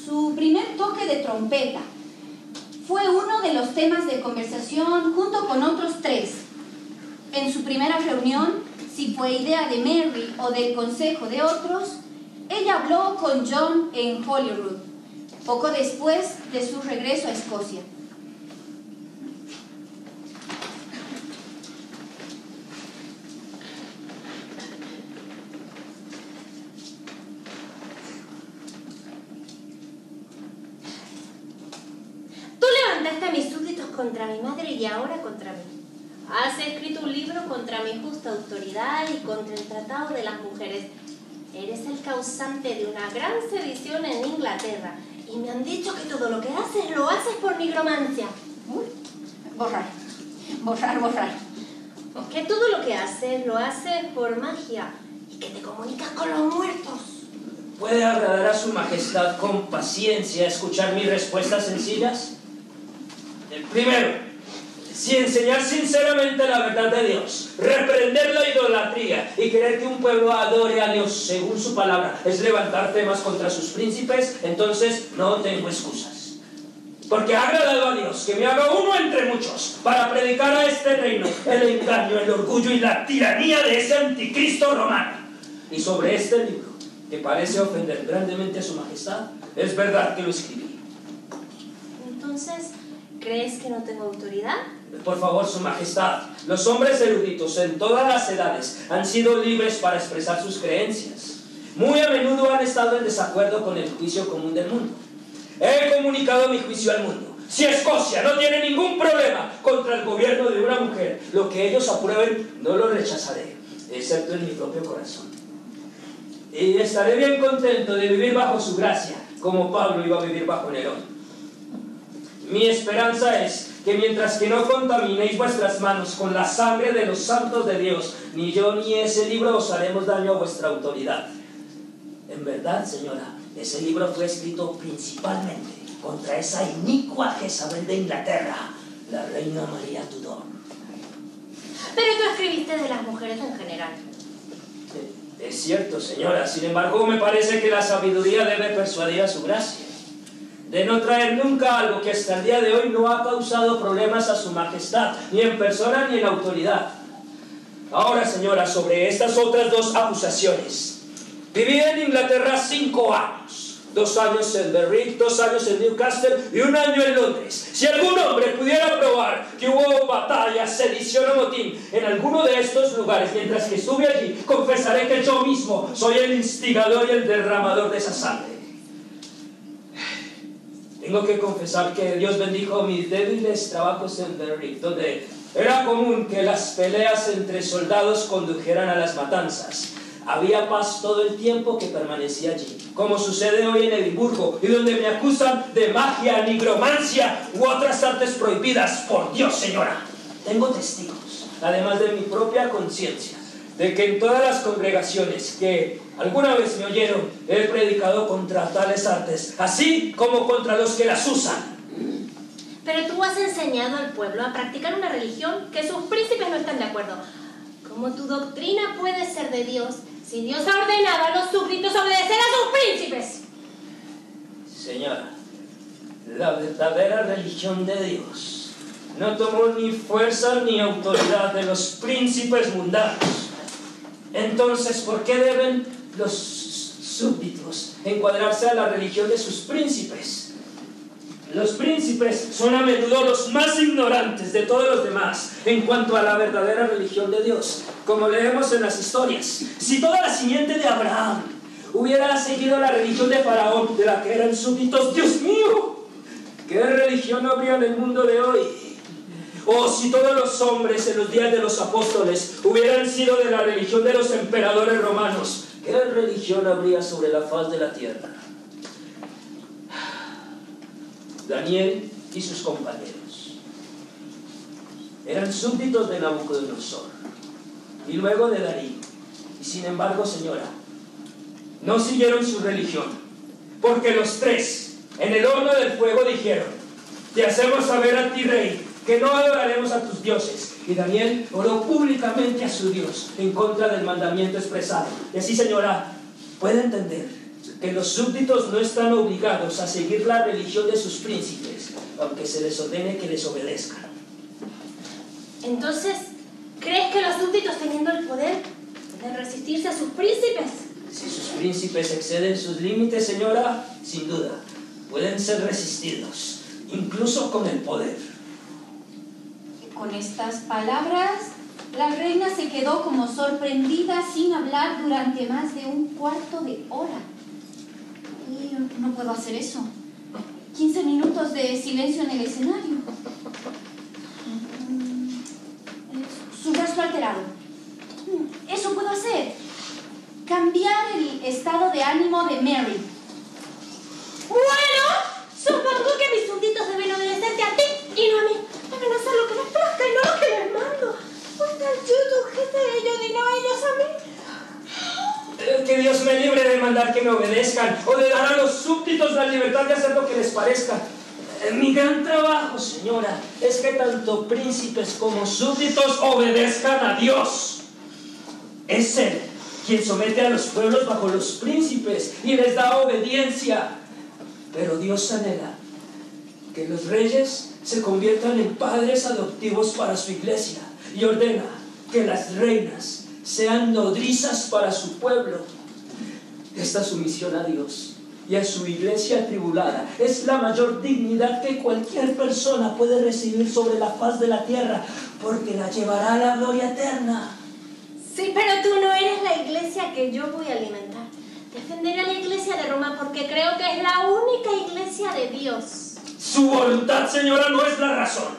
Su primer toque de trompeta fue uno de los temas de conversación junto con otros 3. En su primera reunión, si fue idea de Mary o del consejo de otros, ella habló con John en Holyrood, poco después de su regreso a Escocia. Tú levantaste a mis súbditos contra mi madre y ahora contra mí. Has escrito un libro contra mi justa autoridad y contra el tratado de las mujeres. Eres el causante de una gran sedición en Inglaterra Y me han dicho que todo lo que haces lo haces por nigromancia. Uy, borrar. Que todo lo que haces lo haces por magia y que te comunicas con los muertos. ¿Puede agradar a su majestad con paciencia escuchar mis respuestas sencillas? El primero, si enseñar sinceramente la verdad de Dios, reprender la idolatría y querer que un pueblo adore a Dios según su palabra es levantar temas contra sus príncipes, entonces no tengo excusas. Porque ha agradado a Dios que me haga uno entre muchos para predicar a este reino el engaño, el orgullo y la tiranía de ese anticristo romano. Y sobre este libro, que parece ofender grandemente a su majestad, es verdad que lo escribí. Entonces, ¿crees que no tengo autoridad? Por favor, su majestad, los hombres eruditos en todas las edades han sido libres para expresar sus creencias. Muy a menudo han estado en desacuerdo con el juicio común del mundo. He comunicado mi juicio al mundo. Si Escocia no tiene ningún problema contra el gobierno de una mujer, lo que ellos aprueben no lo rechazaré, excepto en mi propio corazón. Y estaré bien contento de vivir bajo su gracia, como Pablo iba a vivir bajo Nerón. Mi esperanza es que mientras que no contaminéis vuestras manos con la sangre de los santos de Dios, ni yo ni ese libro os haremos daño a vuestra autoridad. En verdad, señora, ese libro fue escrito principalmente contra esa inicua Jezabel de Inglaterra, la reina María Tudor. Pero tú escribiste de las mujeres en general. Es cierto, señora. Sin embargo, me parece que la sabiduría debe persuadir a su gracia, de no traer nunca algo que hasta el día de hoy no ha causado problemas a su majestad, ni en persona ni en autoridad. Ahora, señora, sobre estas otras dos acusaciones. Viví en Inglaterra 5 años. 2 años en Berwick, 2 años en Newcastle y 1 año en Londres. Si algún hombre pudiera probar que hubo batalla, sedición o motín en alguno de estos lugares mientras que estuve allí, confesaré que yo mismo soy el instigador y el derramador de esa sangre. Tengo que confesar que Dios bendijo mis débiles trabajos en Berwick, donde era común que las peleas entre soldados condujeran a las matanzas. Había paz todo el tiempo que permanecía allí, como sucede hoy en Edimburgo, y donde me acusan de magia, nigromancia u otras artes prohibidas. Por Dios, señora, tengo testigos, además de mi propia conciencia, de que en todas las congregaciones que alguna vez me oyeron, he predicado contra tales artes, así como contra los que las usan. Pero tú has enseñado al pueblo a practicar una religión que sus príncipes no están de acuerdo. ¿Cómo tu doctrina puede ser de Dios si Dios ha ordenado a los súbditos obedecer a sus príncipes? Señora, la verdadera religión de Dios no tomó ni fuerza ni autoridad de los príncipes mundanos. Entonces, ¿por qué deben los súbditos encuadrarse a la religión de sus príncipes? Los príncipes son a menudo los más ignorantes de todos los demás en cuanto a la verdadera religión de Dios. Como leemos en las historias, si toda la simiente de Abraham hubiera seguido la religión de Faraón, de la que eran súbditos, ¡Dios mío! ¿Qué religión habría en el mundo de hoy? O si todos los hombres en los días de los apóstoles hubieran sido de la religión de los emperadores romanos, ¿qué religión habría sobre la faz de la tierra? Daniel y sus compañeros eran súbditos de Nabucodonosor y luego de Darío. Y sin embargo, señora, no siguieron su religión, porque los tres en el horno del fuego dijeron: te hacemos saber a ti, rey, que no adoraremos a tus dioses. Y Daniel oró públicamente a su Dios en contra del mandamiento expresado. Y así, señora, puede entender que los súbditos no están obligados a seguir la religión de sus príncipes, aunque se les ordene que les obedezcan. Entonces, ¿crees que los súbditos, teniendo el poder, pueden resistirse a sus príncipes? Si sus príncipes exceden sus límites, señora, sin duda, pueden ser resistidos, incluso con el poder. Con estas palabras, la reina se quedó como sorprendida sin hablar durante más de un cuarto de hora. Y no puedo hacer eso. 15 minutos de silencio en el escenario. Su rostro alterado. Eso puedo hacer. Cambiar el estado de ánimo de Mary. Bueno, ¿qué seré yo? Dino ellos a mí. Que Dios me libre de mandar que me obedezcan o de dar a los súbditos la libertad de hacer lo que les parezca. Mi gran trabajo, señora, es que tanto príncipes como súbditos obedezcan a Dios. Es Él quien somete a los pueblos bajo los príncipes y les da obediencia. Pero Dios anhela que los reyes se conviertan en padres adoptivos para su iglesia y ordena que las reinas sean nodrizas para su pueblo. Esta sumisión a Dios y a su iglesia atribulada es la mayor dignidad que cualquier persona puede recibir sobre la faz de la tierra, porque la llevará a la gloria eterna. Sí, pero tú no eres la iglesia que yo voy a alimentar. Defenderé a la iglesia de Roma porque creo que es la única iglesia de Dios. Su voluntad, señora, no es la razón,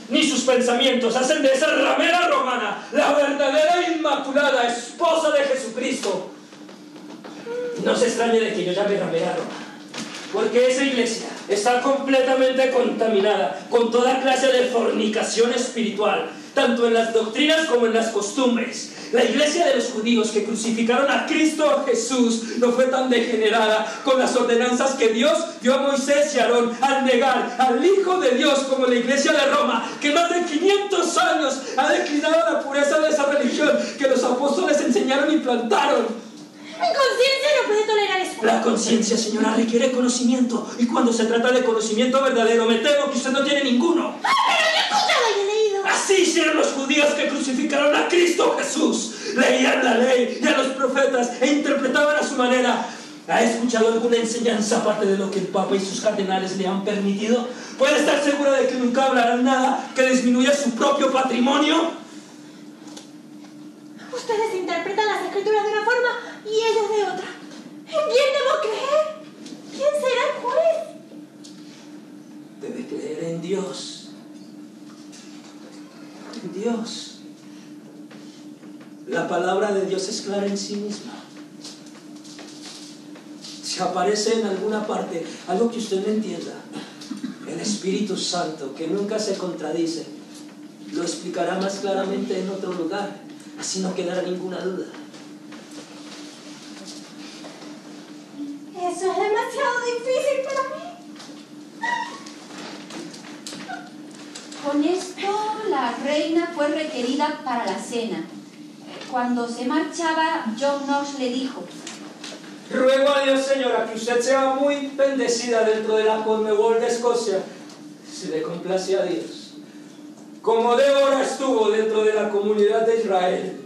ni sus pensamientos hacen de esa ramera romana la verdadera e inmaculada esposa de Jesucristo. No se extrañe de que yo llame ramera romana, porque esa iglesia está completamente contaminada con toda clase de fornicación espiritual, tanto en las doctrinas como en las costumbres. La iglesia de los judíos que crucificaron a Cristo Jesús no fue tan degenerada con las ordenanzas que Dios dio a Moisés y a Aarón al negar al Hijo de Dios, como la iglesia de Roma, que más de 500 años ha declinado la pureza de esa religión que los apóstoles enseñaron y plantaron. Mi conciencia no puede tolerar eso. La conciencia, señora, requiere conocimiento, y cuando se trata de conocimiento verdadero, me temo que usted no tiene ninguno. ¡Ah, pero yo he escuchado y he leído! Así hicieron los judíos que crucificaron a Cristo Jesús. Leían la ley y a los profetas e interpretaban a su manera. ¿Ha escuchado alguna enseñanza aparte de lo que el Papa y sus cardenales le han permitido? ¿Puede estar segura de que nunca hablarán nada que disminuya su propio patrimonio? Ustedes interpretan las escrituras de una forma y ellos de otra. ¿En quién debo creer? ¿Quién será el juez? Debe creer en Dios. En Dios. La palabra de Dios es clara en sí misma. Si aparece en alguna parte algo que usted no entienda, el Espíritu Santo, que nunca se contradice, lo explicará más claramente en otro lugar. Así no quedará ninguna duda. Eso es demasiado difícil para mí. Con esto, la reina fue requerida para la cena. Cuando se marchaba, John Knox le dijo: Ruego a Dios, señora, que usted sea muy bendecida dentro de la Conmebol de Escocia, si le complace a Dios, como Débora estuvo dentro de la comunidad de Israel.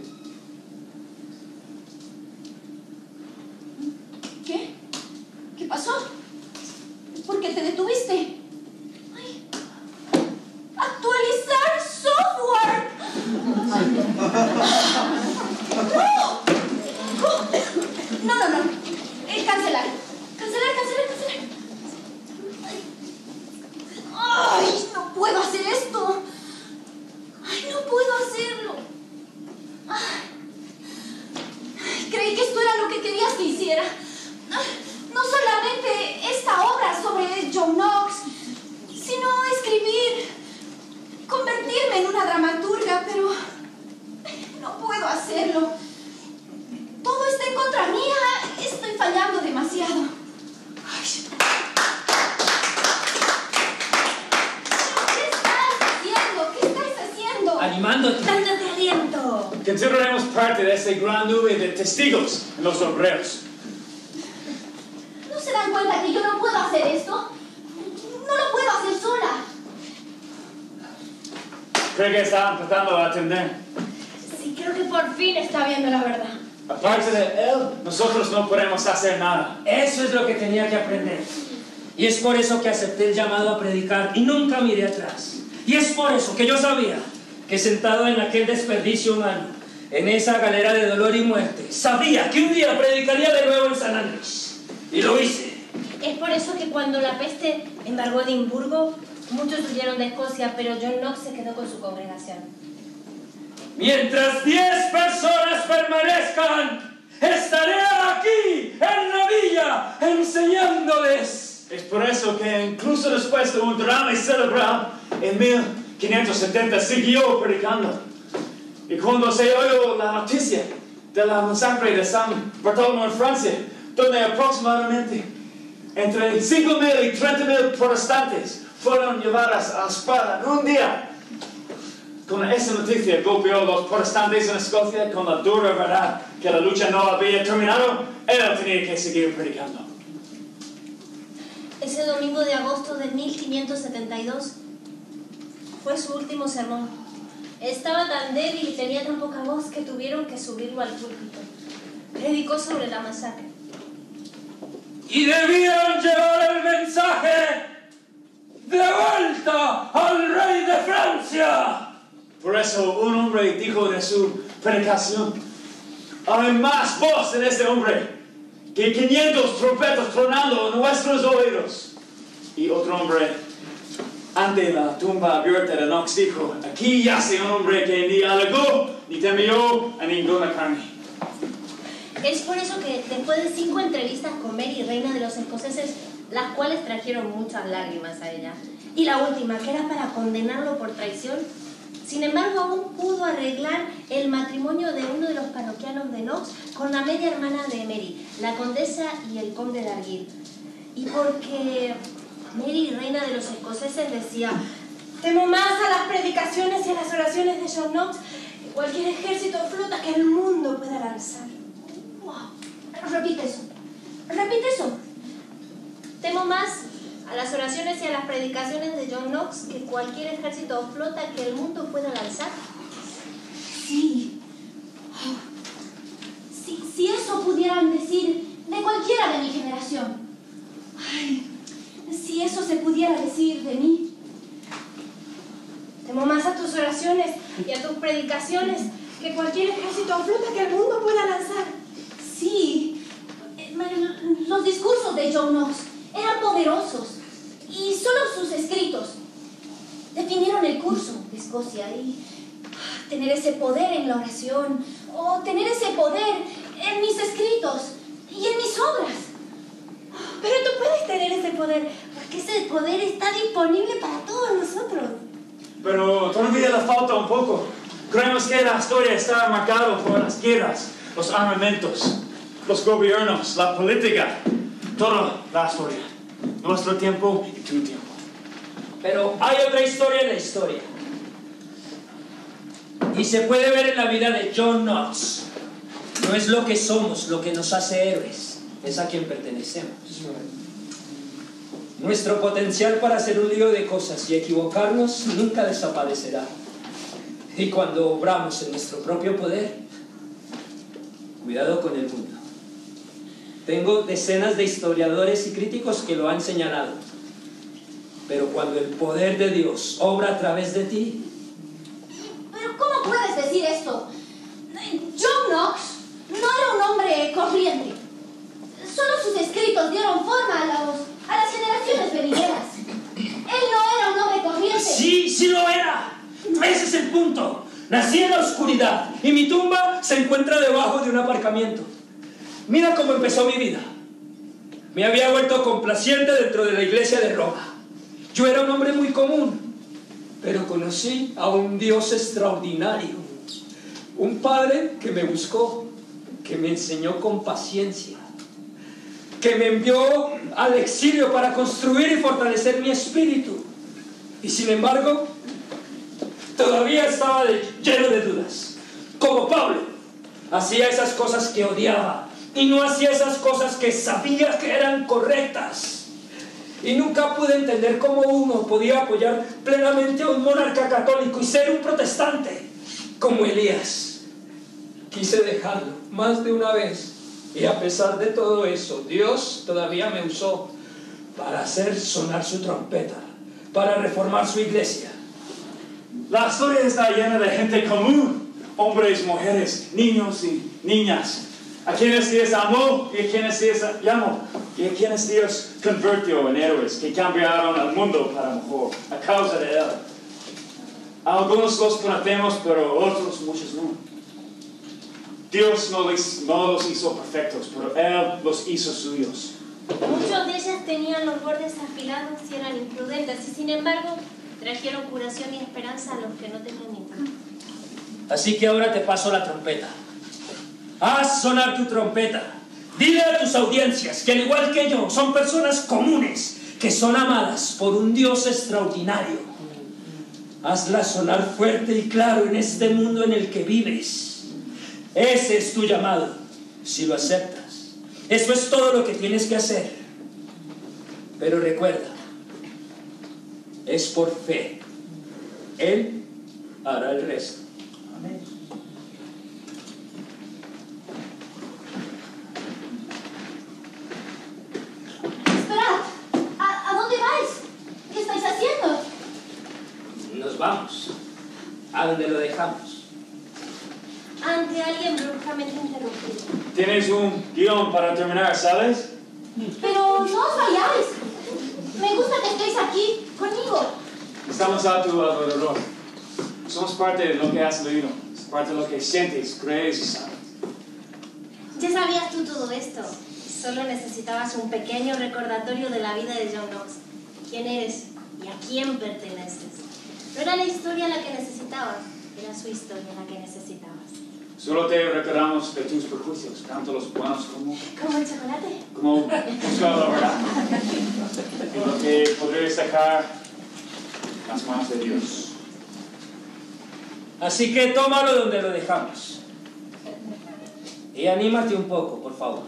¿Qué? ¿Qué pasó? ¿Por qué te detuviste? Ay. ¡Actualizar software! No. Cancelar. Ay, no puedo hacer esto. Ay, no puedo hacerlo. Ay, creí que esto era lo que querías que hiciera. No solamente esta obra sobre John Knox, sino escribir, convertirme en una dramaturga, pero no puedo hacerlo. Todo está en contra mía. Estoy fallando demasiado. Ay. ¿Qué estás haciendo? Animándote. Dándote aliento. Consideremos parte de esta gran nube de testigos en los obreros. ¿No se dan cuenta que yo no puedo hacer esto? No lo puedo hacer sola. Creo que está empezando a atender. Sí, creo que por fin está viendo la verdad. Aparte de él, nosotros no podemos hacer nada. Eso es lo que tenía que aprender. Y es por eso que acepté el llamado a predicar y nunca miré atrás. Y es por eso que yo sabía que sentado en aquel desperdicio humano, en esa galera de dolor y muerte, sabía que un día predicaría de nuevo en San Andrés. Y lo hice. Es por eso que cuando la peste embargó Edimburgo, muchos huyeron de Escocia, pero John Knox se quedó con su congregación. Mientras 10 personas permanezcan, estaré aquí, en la villa, enseñándoles. Es por eso que incluso después de un drama cerebral, en 1570 siguió predicando. Y cuando se oyó la noticia de la masacre de San Bartolomé en Francia, donde aproximadamente entre 5,000 y 30,000 protestantes fueron llevados a la espada en un día, con esa noticia golpeó a los protestantes en Escocia con la dura verdad que la lucha no había terminado. Él tenía que seguir predicando. Ese domingo de agosto de 1572 fue su último sermón. Estaba tan débil y tenía tan poca voz que tuvieron que subirlo al púlpito. Predicó sobre la masacre. Y debían llevar el mensaje de vuelta al rey de Francia. Por eso un hombre dijo de su predicación: hay más voz en este hombre que 500 trompetas tronando en nuestros oídos. Y otro hombre, ante la tumba abierta de Knox, dijo: aquí yace un hombre que ni alegó ni temió a ninguna carne. Es por eso que después de 5 entrevistas con Mary, reina de los escoceses, las cuales trajeron muchas lágrimas a ella, y la última, que era para condenarlo por traición, sin embargo aún pudo arreglar el matrimonio de uno de los parroquianos de Knox con la media hermana de Mary, la condesa y el conde de Argyll. Y porque Mary, reina de los escoceses, decía: temo más a las predicaciones y a las oraciones de John Knox que cualquier ejército o flota que el mundo pueda lanzar. Wow. Repite eso. Repite eso. Temo más a las oraciones y a las predicaciones de John Knox que cualquier ejército o flota que el mundo pueda lanzar. Sí. Si eso pudieran decir de cualquiera de mi generación. Ay, si eso se pudiera decir de mí. Temo más a tus oraciones y a tus predicaciones que cualquier ejército o flota que el mundo pueda lanzar. Sí. Los discursos de John Knox eran poderosos y solo sus escritos definieron el curso de Escocia. Y tener ese poder en la oración o tener ese poder en mis escritos y en mis obras. Pero tú puedes tener ese poder porque ese poder está disponible para todos nosotros. Pero todavía le falta un poco. Creemos que la historia está marcada por las guerras, los armamentos, los gobiernos, la política, toda la historia. Nuestro tiempo y tu tiempo. Pero hay otra historia en la historia. Y se puede ver en la vida de John Knox. No es lo que somos lo que nos hace héroes, es a quien pertenecemos. Nuestro potencial para hacer un lío de cosas y equivocarnos nunca desaparecerá. Y cuando obramos en nuestro propio poder, cuidado con el mundo. Tengo decenas de historiadores y críticos que lo han señalado. Pero cuando el poder de Dios obra a través de ti... ¿Pero cómo puedes decir esto? John Knox no era un hombre corriente. Solo sus escritos dieron forma a las generaciones venideras. Él no era un hombre corriente. Sí, sí lo era. Ese es el punto. Nací en la oscuridad y mi tumba se encuentra debajo de un aparcamiento. Mira cómo empezó mi vida. Me había vuelto complaciente dentro de la iglesia de Roma. Yo era un hombre muy común, pero conocí a un Dios extraordinario. Un Padre que me buscó, que me enseñó con paciencia, que me envió al exilio para construir y fortalecer mi espíritu. Y sin embargo, todavía estaba lleno de dudas. Como Pablo, hacía esas cosas que odiaba y no hacía esas cosas que sabía que eran correctas. Y nunca pude entender cómo uno podía apoyar plenamente a un monarca católico y ser un protestante como Elías. Quise dejarlo más de una vez. Y a pesar de todo eso, Dios todavía me usó para hacer sonar su trompeta, para reformar su iglesia. La historia está llena de gente común, hombres, mujeres, niños y niñas, a quienes Dios amó y a quienes Dios llamó, y a quienes Dios convirtió en héroes que cambiaron al mundo para mejor a causa de Él. Algunos los conocemos, pero otros muchos no. Dios no los hizo perfectos, pero Él los hizo suyos. Muchos de ellas tenían los bordes afilados y eran imprudentes, y sin embargo trajeron curación y esperanza a los que no tenían ninguna. Así que ahora te paso la trompeta. Haz sonar tu trompeta. Dile a tus audiencias que al igual que yo son personas comunes, que son amadas por un Dios extraordinario. Hazla sonar fuerte y claro en este mundo en el que vives. Ese es tu llamado, si lo aceptas. Eso es todo lo que tienes que hacer. Pero recuerda, es por fe. Él hará el resto. Amén. Esperad, ¿a dónde vais? ¿Qué estáis haciendo? Nos vamos. ¿A dónde lo dejamos? Ante alguien bruscamente interrumpido. Tienes un guión para terminar, ¿sabes? Pero no os vayáis. Me gusta que estéis aquí conmigo. Estamos a tu alrededor. Somos parte de lo que has leído. Es parte de lo que sientes, crees y sabes. Ya sabías tú todo esto. Solo necesitabas un pequeño recordatorio de la vida de John Knox. ¿Quién eres y a quién perteneces? No era la historia la que necesitabas, era su historia la que necesitabas. Solo te recordamos de tus prejuicios, tanto los buenos como ¿Como el chocolate? buscar la verdad. Y lo que podréis sacar las manos de Dios. Así que tómalo donde lo dejamos. Y anímate un poco, por favor.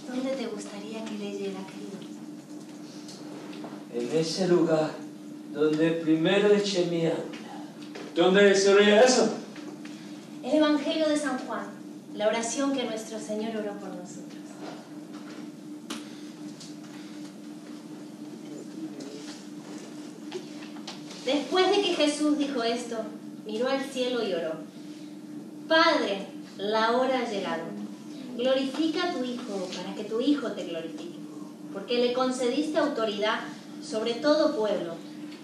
¿Dónde te gustaría que leyera, querido? En ese lugar donde primero eché mi ancla. ¿Dónde sería eso? El Evangelio de San Juan, la oración que nuestro Señor oró por nosotros. Después de que Jesús dijo esto, miró al cielo y oró. Padre, la hora ha llegado. Glorifica a tu Hijo para que tu Hijo te glorifique, porque le concediste autoridad sobre todo pueblo,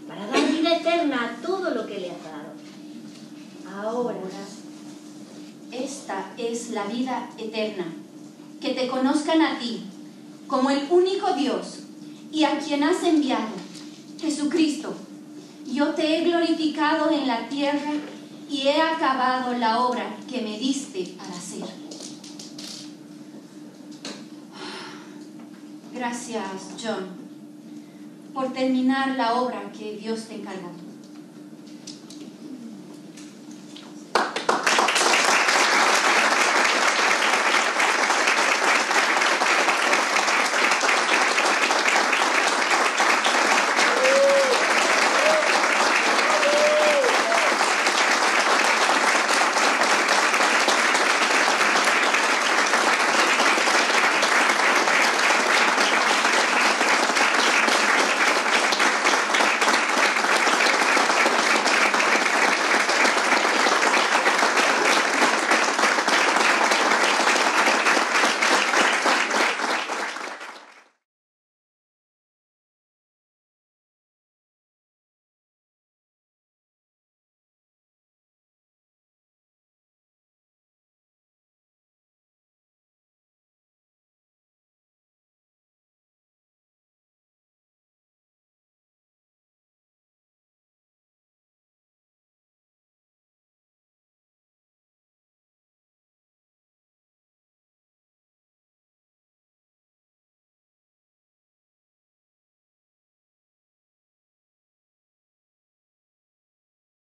para dar vida eterna a todo lo que le has dado. Ahora, Esta es la vida eterna, que te conozcan a ti, como el único Dios, y a quien has enviado, Jesucristo. Yo te he glorificado en la tierra y he acabado la obra que me diste para hacer. Gracias, John, por terminar la obra que Dios te encargó.